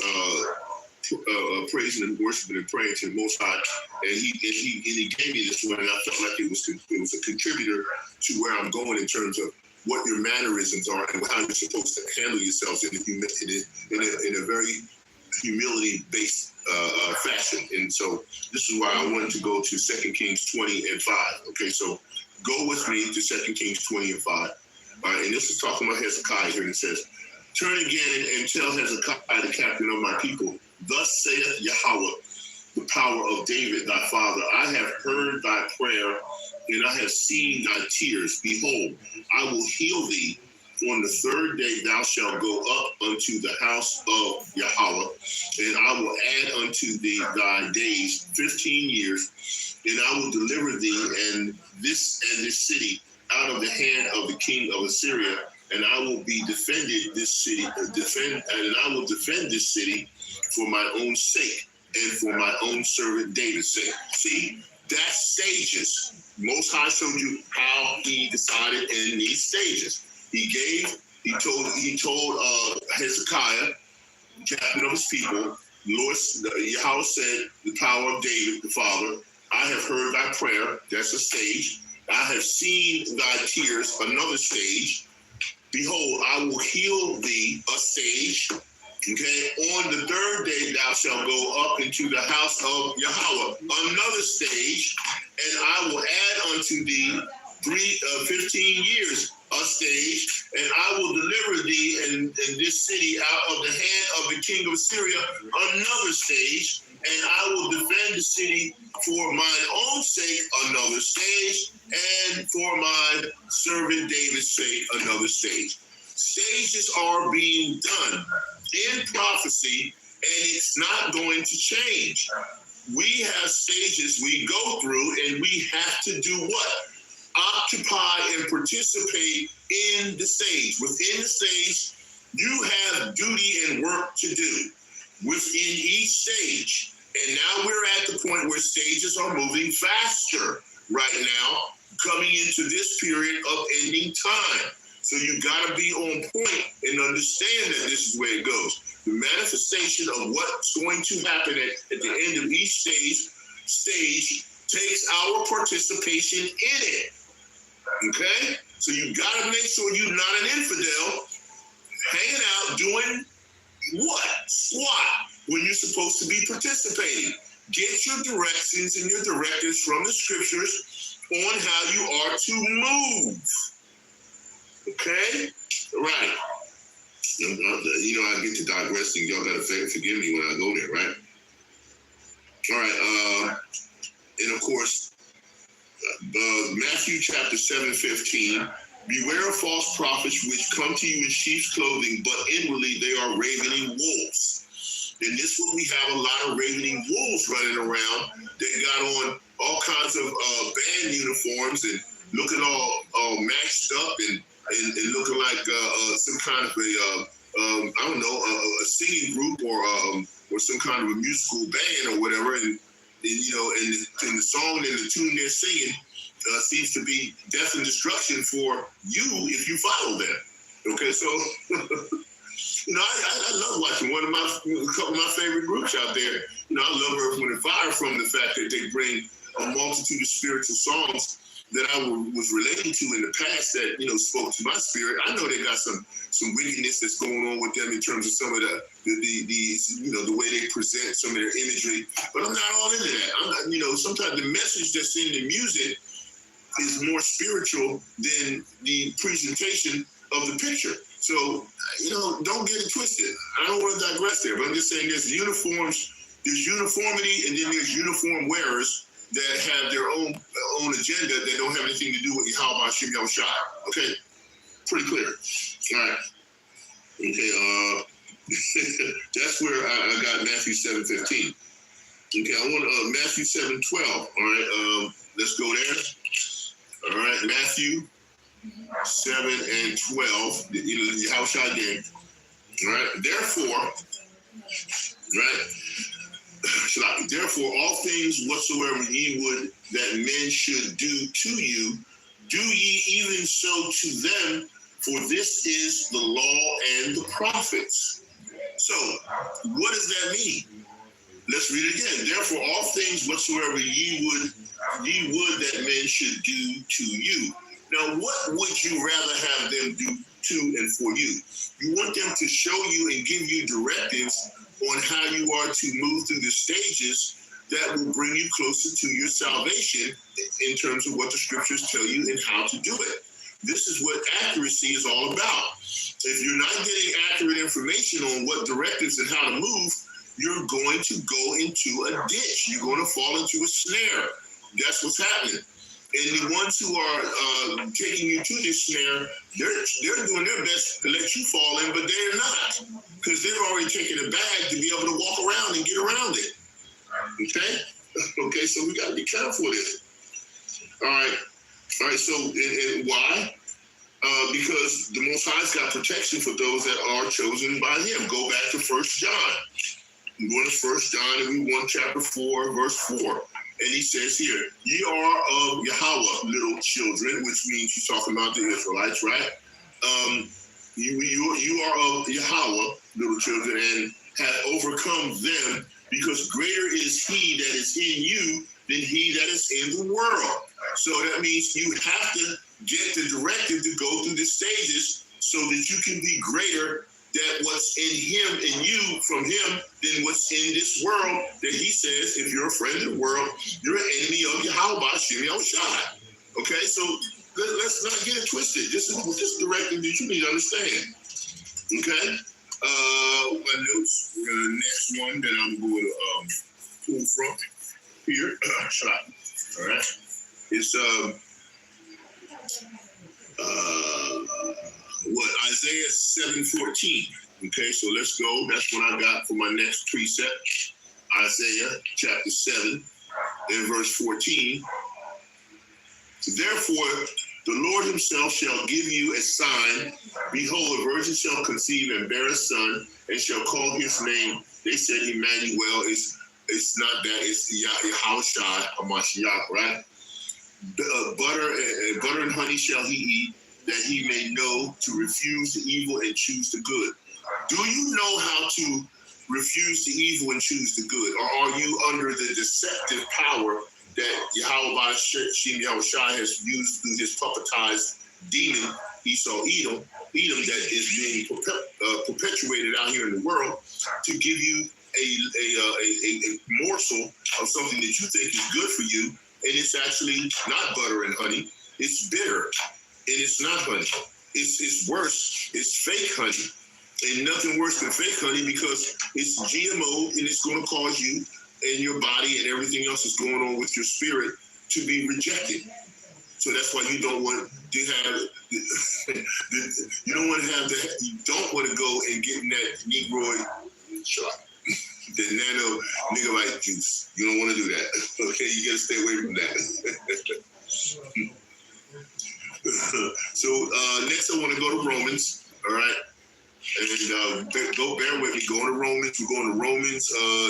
praising and worshiping and praying to the Most High, and he gave me this one, and I felt like it was a contributor to where I'm going in terms of what your mannerisms are and how you're supposed to handle yourselves in a very humility-based fashion. And so this is why I wanted to go to 2 Kings 20 and 5. Okay, so go with me to 2 Kings 20 and 5. All right, and this is talking about Hezekiah here, and it says, "Turn again and tell Hezekiah, the captain of my people, thus saith Yahweh, the power of David thy father, I have heard thy prayer, and I have seen thy tears. Behold, I will heal thee. On the third day thou shalt go up unto the house of Yahweh, and I will add unto thee thy days 15 years, and I will deliver thee and this city out of the hand of the king of Assyria, and I will be defended this city, and I will defend this city for my own sake and for my own servant David's sake." See, that's stages. Most High showed you how he decided in these stages. He told Hezekiah, captain of his people, Lord, Yahweh said, the power of David, the father, I have heard thy prayer. That's a stage. I have seen thy tears, another stage. Behold, I will heal thee, a stage. Okay, on the third day thou shalt go up into the house of Yahweh, another stage, and I will add unto thee 15 years, a stage, and I will deliver thee and this city out of the hand of the king of Assyria, another stage, and I will defend the city for mine own sake, another stage, and for my servant David's sake, another stage. Stages are being done in prophecy, and it's not going to change. We have stages we go through, and we have to do what? Occupy and participate in the stage. Within the stage, you have duty and work to do within each stage. And now we're at the point where stages are moving faster right now, coming into this period of ending time. So you got to be on point and understand that this is where it goes. The manifestation of what's going to happen at the end of each stage takes our participation in it. Okay? So you got to make sure you're not an infidel hanging out doing what? Squat when you're supposed to be participating. Get your directions and your directives from the scriptures on how you are to move. Okay? Right. I get to digressing. Y'all got to forgive me when I go there, right? All right. And of course, Matthew chapter 7:15. "Beware of false prophets which come to you in sheep's clothing, but inwardly they are ravening wolves." And this one, we have a lot of ravening wolves running around. They got on all kinds of band uniforms and looking all maxed up and looking like some kind of a singing group or some kind of a musical band or whatever. And the song and the tune they're singing seems to be death and destruction for you if you follow them. Okay, so I love watching a couple of my favorite groups out there. I love Earth, Wind, and Fire from the fact that they bring a multitude of spiritual songs that I was relating to in the past that spoke to my spirit. I know they got some wickedness that's going on with them in terms of some of the way they present some of their imagery, but I'm not all into that. I'm not, sometimes the message that's in the music is more spiritual than the presentation of the picture. So don't get it twisted. I don't want to digress there, but I'm just saying there's uniformity, and then there's uniform wearers that have their own agenda that don't have anything to do with Yahweh Hashem Yahushua. Okay? Pretty clear. All right. Okay, that's where I got Matthew 7:15. Okay, I want Matthew 7:12. All right, let's go there. All right, Matthew 7 and 12. Yahushua again. Right? Therefore, right? Therefore, all things whatsoever ye would that men should do to you, do ye even so to them, for this is the law and the prophets. So, what does that mean? Let's read it again. Therefore, all things whatsoever ye would that men should do to you. Now, what would you rather have them do to and for you? You want them to show you and give you directives on how you are to move through the stages that will bring you closer to your salvation in terms of what the scriptures tell you and how to do it. This is what accuracy is all about. If you're not getting accurate information on what directives and how to move, you're going to go into a ditch. You're going to fall into a snare. That's what's happening. And the ones who are taking you to this snare, they're doing their best to let you fall in, but they're not, because they've already taken a bag to be able to walk around and get around it. Okay? Okay, so we got to be careful with this. All right, so and why? Because the Most High's got protection for those that are chosen by Him. Go back to 1 John. We're going to 1 John and we 1 chapter 4, verse 4. And he says here, ye are of Yahawah, little children, which means he's talking about the Israelites, right? You are of Yahawah, little children, and have overcome them, because greater is he that is in you than he that is in the world. So that means you have to get the directive to go through the stages so that you can be greater than what's in him and you from him than what's in this world, that he says, if you're a friend of the world, you're an enemy of YAHAWAH'S. Okay, so let's not get it twisted. This is directive that you need to understand. Okay? My notes, next one that I'm going to pull from here. All right. It's Isaiah 7:14. Okay, so let's go. That's what I got for my next precept. Isaiah chapter 7 and verse 14. Therefore, the Lord himself shall give you a sign. Behold, a virgin shall conceive and bear a son, and shall call his name. They said Emmanuel. It's not that. It's YAHAWAH'S, right? Butter and honey shall he eat, that he may know to refuse the evil and choose the good. Do you know how to refuse the evil and choose the good? Or are you under the deceptive power that YAHAWAH has used through his puppetized demon, Edom, that is being perpetuated out here in the world to give you a morsel of something that you think is good for you, and it's actually not butter and honey, it's bitter, and it's not honey. It's worse, it's fake honey. And nothing worse than fake honey, because it's GMO and it's going to cause you and your body and everything else that's going on with your spirit to be rejected. So that's why you don't want to have, you don't want to go and get in that Negroid shot, the nano niggerite juice. You don't want to do that. Okay, you got to stay away from that. So next I want to go to Romans, all right? And bear with me, going to Romans. We're going to Romans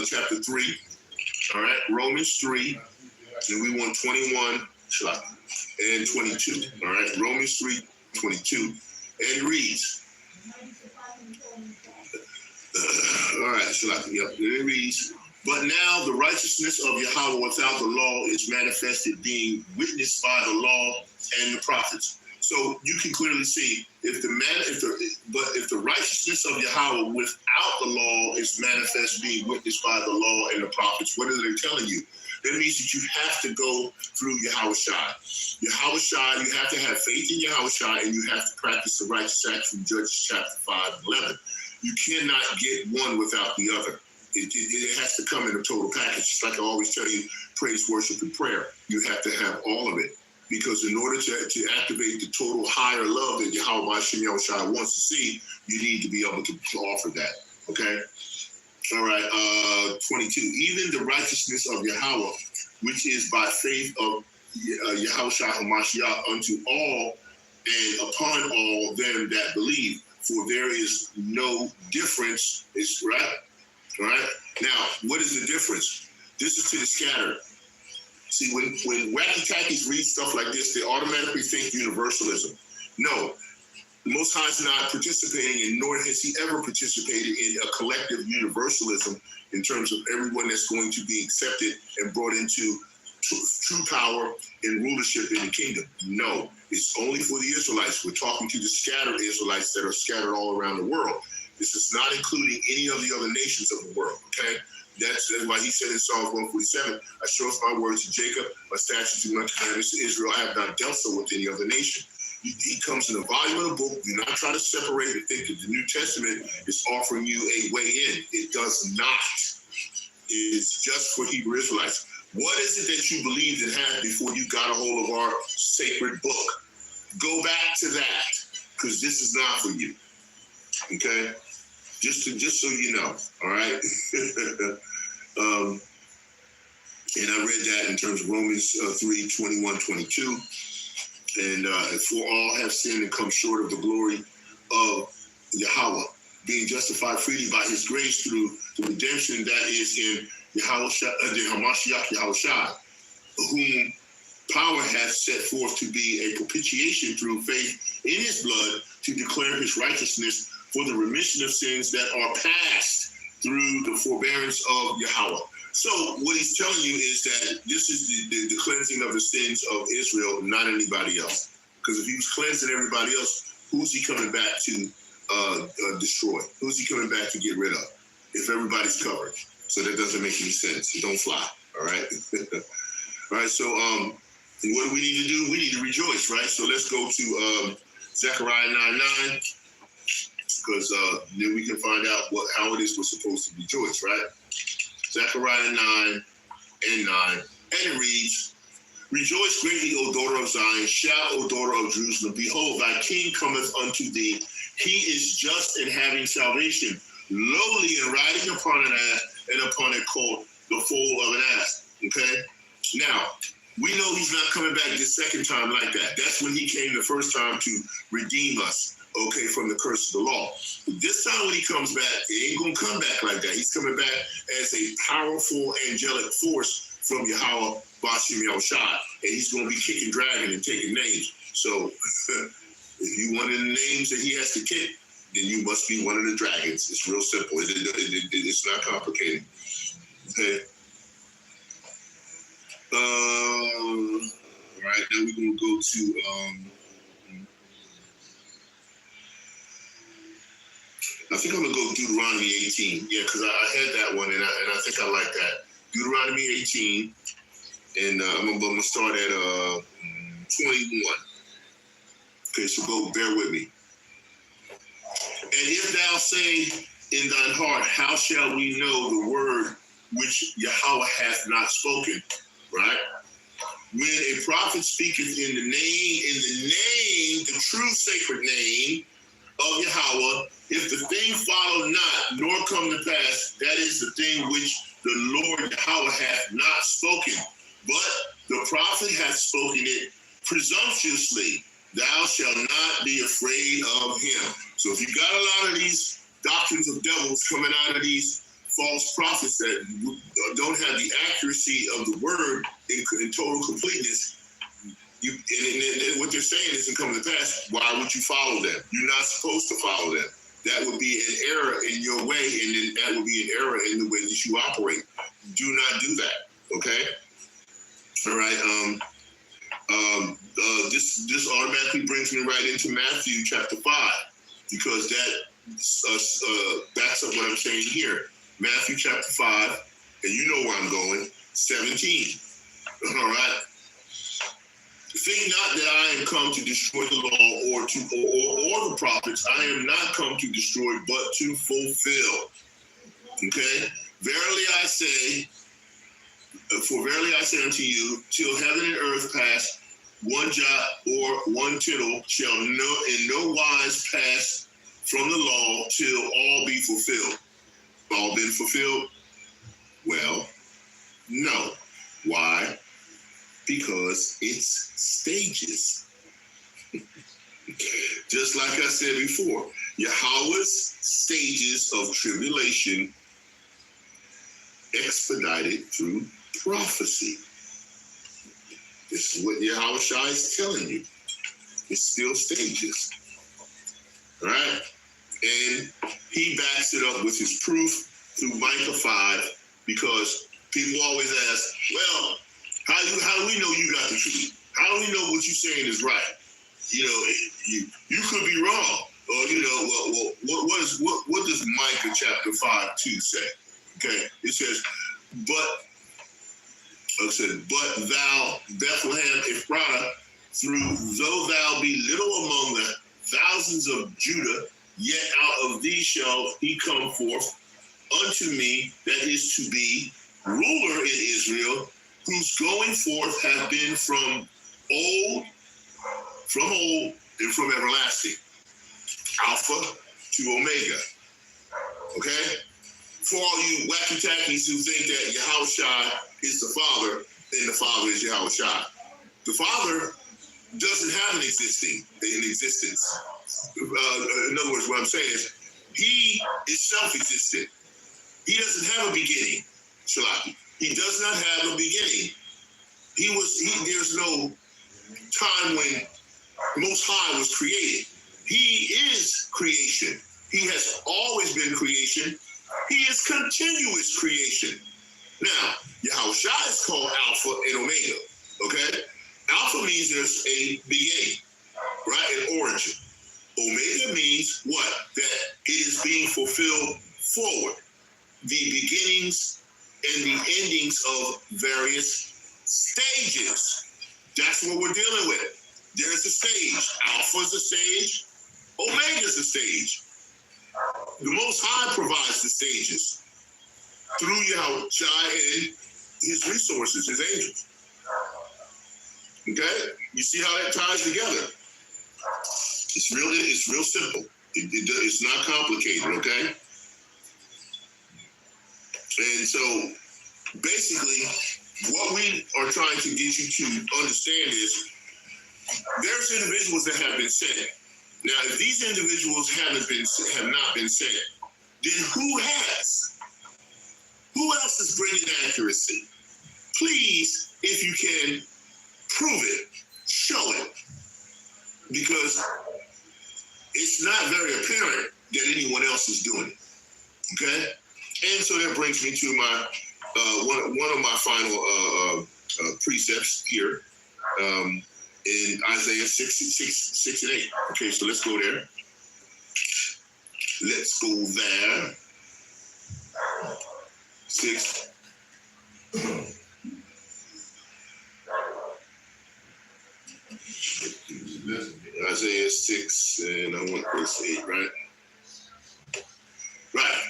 chapter 3, all right? Romans 3, and we want 21 and 22, all right? Romans 3, 22, and it reads, all right, it reads, but now the righteousness of Yahawah without the law is manifested, being witnessed by the law and the prophets. So you can clearly see if the righteousness of Yahawah without the law is manifest, being witnessed by the law and the prophets, what are they telling you? That means that you have to go through YAHAWAH. YAHAWAH, you have to have faith in YAHAWAH, and you have to practice the righteous act from Judges chapter 5 and 11. You cannot get one without the other. It has to come in a total package. Just like I always tell you, praise, worship, and prayer. You have to have all of it. Because in order to activate the total higher love that YAHAWAH wants to see, you need to be able to offer that. Okay? All right, 22. Even the righteousness of Yahawah, which is by faith of YAHAWAH HaMashiach unto all and upon all them that believe. for there is no difference. It's right. All right. Now, what is the difference? This is to the scattered. See, when wacky tackies read stuff like this, they automatically think universalism. No, the Most High is not participating in, nor has he ever participated in a collective universalism in terms of everyone that's going to be accepted and brought into true power and rulership in the kingdom. No, it's only for the Israelites. We're talking to the scattered Israelites that are scattered all around the world. This is not including any of the other nations of the world, okay? That's why he said in Psalms 147, I show my words to Jacob, my statutes and my commandments to Israel. I have not dealt so with any other nation. He comes in a volume of the book. Do not try to separate and think that the New Testament is offering you a way in. It does not. It is just for Hebrew Israelites. What is it that you believed and had before you got a hold of our sacred book? Go back to that, because this is not for you. Okay? Just so you know, all right? And I read that in terms of Romans 3, 21, 22. And for all have sinned and come short of the glory of Yahweh, being justified freely by his grace through the redemption that is in the Hamashiach Yahushua, whom power hath set forth to be a propitiation through faith in his blood, to declare his righteousness for the remission of sins that are past through the forbearance of Yahweh. So what he's telling you is that this is the cleansing of the sins of Israel, not anybody else. Because if he was cleansing everybody else, who's he coming back to destroy? Who's he coming back to get rid of? If everybody's covered. So that doesn't make any sense. It don't fly. All right. All right. So what do we need to do? We need to rejoice, right? So let's go to Zechariah 9:9. Because then we can find out how it is we're supposed to rejoice, right? Zechariah 9:9, and it reads, Rejoice greatly, O daughter of Zion, shout, O daughter of Jerusalem, behold, thy king cometh unto thee. He is just and having salvation, lowly and riding upon an ass, and upon a colt, the foal of an ass. Okay? Now, we know he's not coming back the second time like that. That's when he came the first time to redeem us, okay, from the curse of the law. This time when he comes back, he ain't going to come back like that. He's coming back as a powerful angelic force from Yahweh, Bashim Yahushua, and he's going to be kicking, dragging, and taking names. So if you one of the names that he has to kick, then you must be one of the dragons. It's real simple. It's not complicated. Okay. All right, now we're going to go to... I think I'm going to go Deuteronomy 18. Yeah, because I had that one, and I think I like that. Deuteronomy 18, and I'm going to start at 21. Okay, so go, bear with me. And if thou say in thine heart, how shall we know the word which Yahweh hath not spoken? Right? When a prophet speaketh in the name, the true sacred name of Yahweh, if the thing follow not, nor come to pass, that is the thing which the Lord Yahweh hath not spoken. But the prophet hath spoken it presumptuously. Thou shalt not be afraid of him. So if you got a lot of these doctrines of devils coming out of these false prophets that don't have the accuracy of the word in total completeness, and what they're saying isn't coming to pass, why would you follow them? You're not supposed to follow them. That would be an error in your way, and then that would be an error in the way that you operate. Do not do that, okay? All right. This automatically brings me right into Matthew chapter 5, because that backs up what I'm saying here. Matthew chapter 5, and you know where I'm going, 17. All right. Think not that I am come to destroy the law or the prophets. I am not come to destroy, but to fulfill. Okay? Verily I say unto you, till heaven and earth pass, one jot or one tittle shall in no wise pass from the law till all be fulfilled. All been fulfilled? Well, no. Why? Because it's stages. Just like I said before, Yahawah's stages of tribulation expedited through prophecy. This is what Yahawah is telling you. It's still stages. All right? And he backs it up with his proof through Micah 5, because people always ask, well, how do we know you got the truth? How do we know what you're saying is right? You know, you could be wrong. Or, you know, what does Micah chapter 5:2 say? Okay, it says, but thou, Bethlehem Ephratah, though thou be little among the thousands of Judah, yet out of thee shall he come forth unto me that is to be ruler in Israel, whose going forth hath been from old and from everlasting, Alpha to Omega. Okay? For all you wacky tackies who think that Yahawashi is the Father, and the Father is Yahawashi. The Father doesn't have an existence. In other words, what I'm saying is, he is self-existent. He doesn't have a beginning, Shalaki. He does not have a beginning. There's no time when Most High was created. He is creation. He has always been creation. He is continuous creation. Now, Yahawashi is called Alpha and Omega, okay? Alpha means there's a beginning, right? An origin. Omega means what? That it is being fulfilled forward. The beginnings and the endings of various stages. That's what we're dealing with. There's a stage. Alpha is a stage. Omega is a stage. The Most High provides the stages through Yahawashi and his resources, his angels. Okay? You see how that ties together? It's real simple. It's not complicated, okay? And so, basically, what we are trying to get you to understand is there's individuals that have been sent. Now, if these individuals have not been sent, then who has? Who else is bringing accuracy? Please, if you can, prove it, show it, because it's not very apparent that anyone else is doing it. Okay, and so that brings me to my one of my final precepts here. In Isaiah 6 and 8. Okay, so let's go there. Let's go there. 6. Isaiah 6, and I want verse 8, right? Right.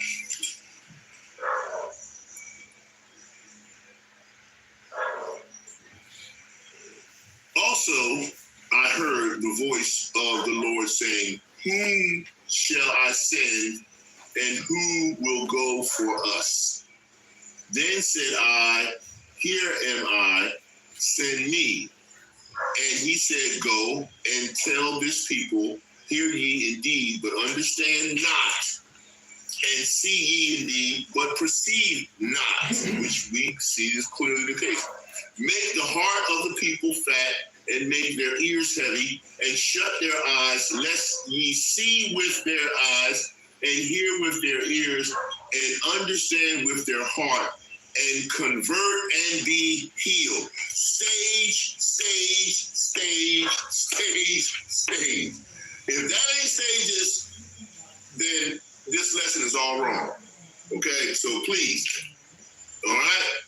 Also, I heard the voice of the Lord saying, whom shall I send, and who will go for us? Then said I, here am I, send me. And he said, go and tell this people, hear ye indeed, but understand not, and see ye indeed, but perceive not, which we see is clearly the case. Make the heart of the people fat, and make their ears heavy, and shut their eyes, lest ye see with their eyes, and hear with their ears, and understand with their heart, and convert and be healed. Stage, stage, stage, stage, stage. If that ain't stages, then this lesson is all wrong. Okay, so please, all right?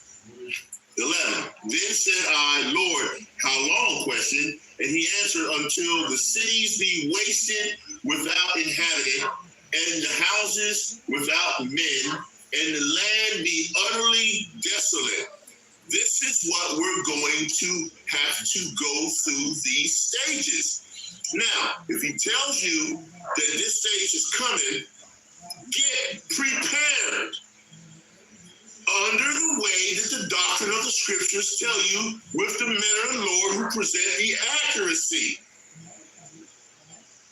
11. Then said I, Lord, how long? Question. And he answered, until the cities be wasted without inhabitant, and the houses without men, and the land be utterly desolate. This is what we're going to have to go through these stages. Now, if he tells you that this stage is coming, get prepared under the way that the doctrine of the scriptures tell you, with the men of the Lord who present the accuracy.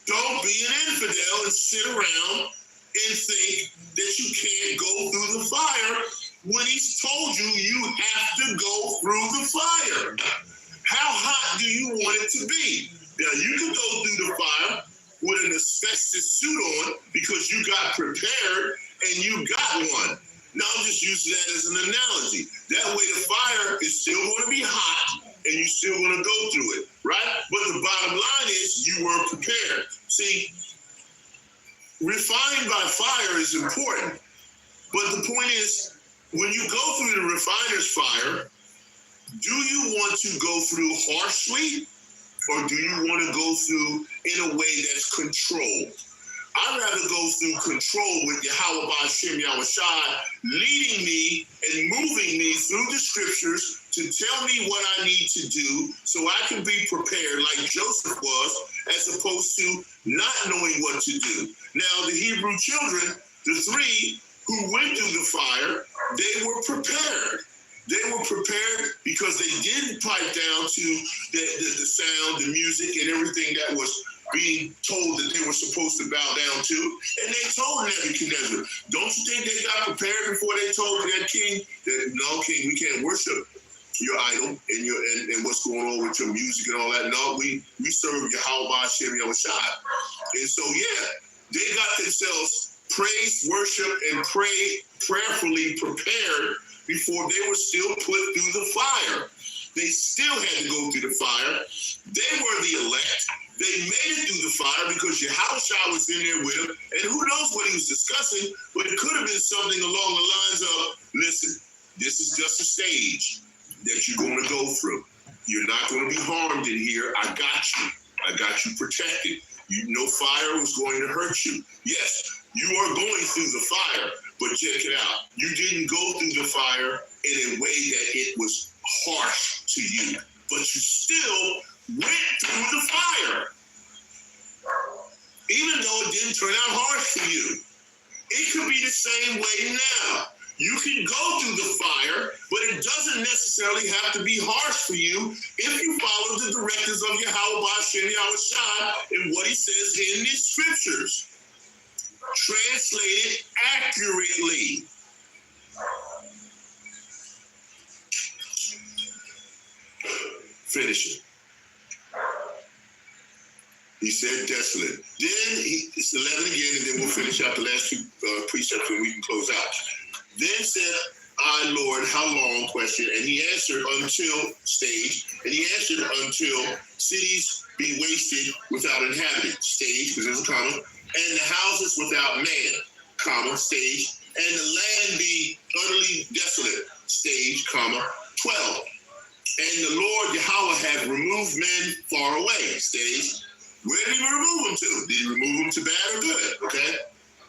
Don't be an infidel and sit around and think that you can't go through the fire when he's told you you have to go through the fire. How hot do you want it to be? Now, you can go through the fire with an asbestos suit on because you got prepared and you got one. Now, I'm just using that as an analogy. That way the fire is still going to be hot and you're still going to go through it, right? But the bottom line is you weren't prepared. See, refined by fire is important. But the point is, when you go through the refiner's fire, do you want to go through harshly or do you want to go through in a way that's controlled? I'd rather go through control with YAHAWAH'S leading me and moving me through the scriptures to tell me what I need to do so I can be prepared like Joseph was, as opposed to not knowing what to do. Now, the Hebrew children, the three who went through the fire, they were prepared. They were prepared because they didn't pipe down to the sound, the music, and everything that was being told that they were supposed to bow down to. And they told Nebuchadnezzar, don't you think they got prepared before they told that king that, no, king, we can't worship your idol and what's going on with your music and all that? No, we serve YAHAWAH'S. And so, yeah, they got themselves praise, worship, and pray prayerfully prepared before they were still put through the fire. They still had to go through the fire. They were the elect. They made it through the fire because Yahushua was in there with them. And who knows what he was discussing, but it could have been something along the lines of, listen, this is just a stage that you're going to go through. You're not going to be harmed in here. I got you. I got you protected. No fire was going to hurt you. Yes, you are going through the fire, but check it out. You didn't go through the fire in a way that it was harsh to you, but you still went through the fire. Even though it didn't turn out harsh for you. It could be the same way now. You can go through the fire, but it doesn't necessarily have to be harsh for you if you follow the directives of YAHWAH'S and what he says in these scriptures. Translated accurately. Finish it. He said desolate. Then it's 11 again, and then we'll finish out the last two precepts and we can close out. Then said I, Lord, how long? Question. And he answered, until stage. And he answered, until cities be wasted without inhabitant. Stage, because there's a comma. And the houses without man, comma, stage. And the land be utterly desolate. Stage, comma, 12. And the Lord Yahweh had removed men far away. Stage. Where did he remove them to? Did he remove them to bad or good? Okay.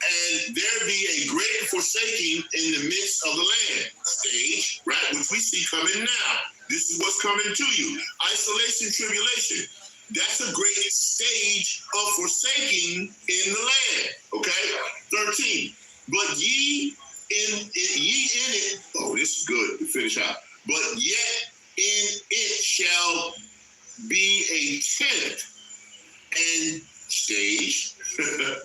And there be a great forsaking in the midst of the land. Stage, right? Which we see coming now. This is what's coming to you. Isolation, tribulation. That's a great stage of forsaking in the land. Okay. 13. But ye in it. Oh, this is good to finish out. But yet in it shall be a tent and stage, and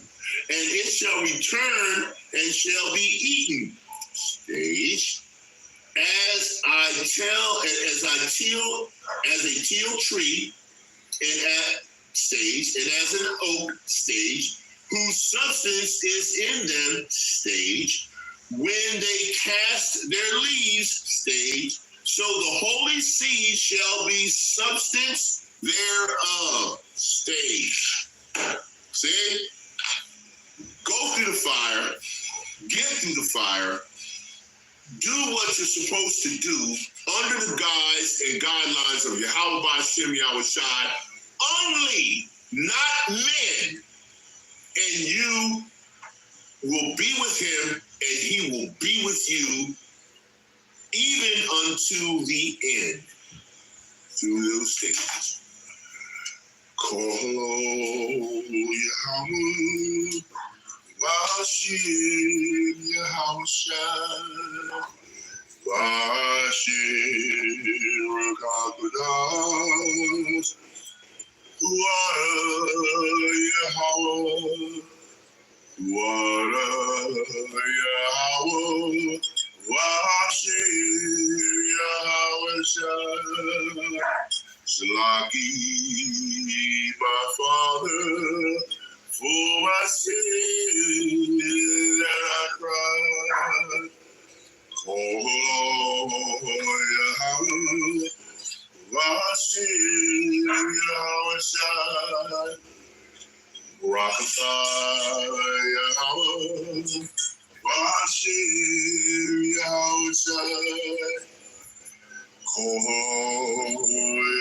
it shall return and shall be eaten. Stage. As a teal tree, and at stage, and as an oak stage, whose substance is in them, stage, when they cast their leaves, stage, so the holy seed shall be substance thereof, stage. See? Go through the fire, get through the fire, do what you're supposed to do under the guise and guidelines of YAHWAH'S only, not men. And you will be with him, and he will be with you even unto the end. Through those stages. Call Yahweh, worship Yahushua, worship Rakadas, Yahawah, Yahawah, Yahawah, Shalaki, my Father, for my sin that I cried. Oh, Yahweh, Vashim, Yahweh, Rakatha, Yahweh, Vashim, Yahweh, Oh,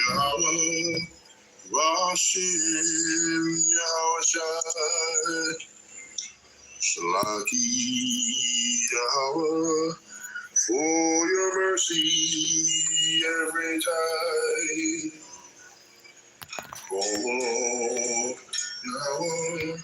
Yahweh, Vashim, Yahweh, Shalaki, Yahweh, for your mercy every time. Oh, Yahweh.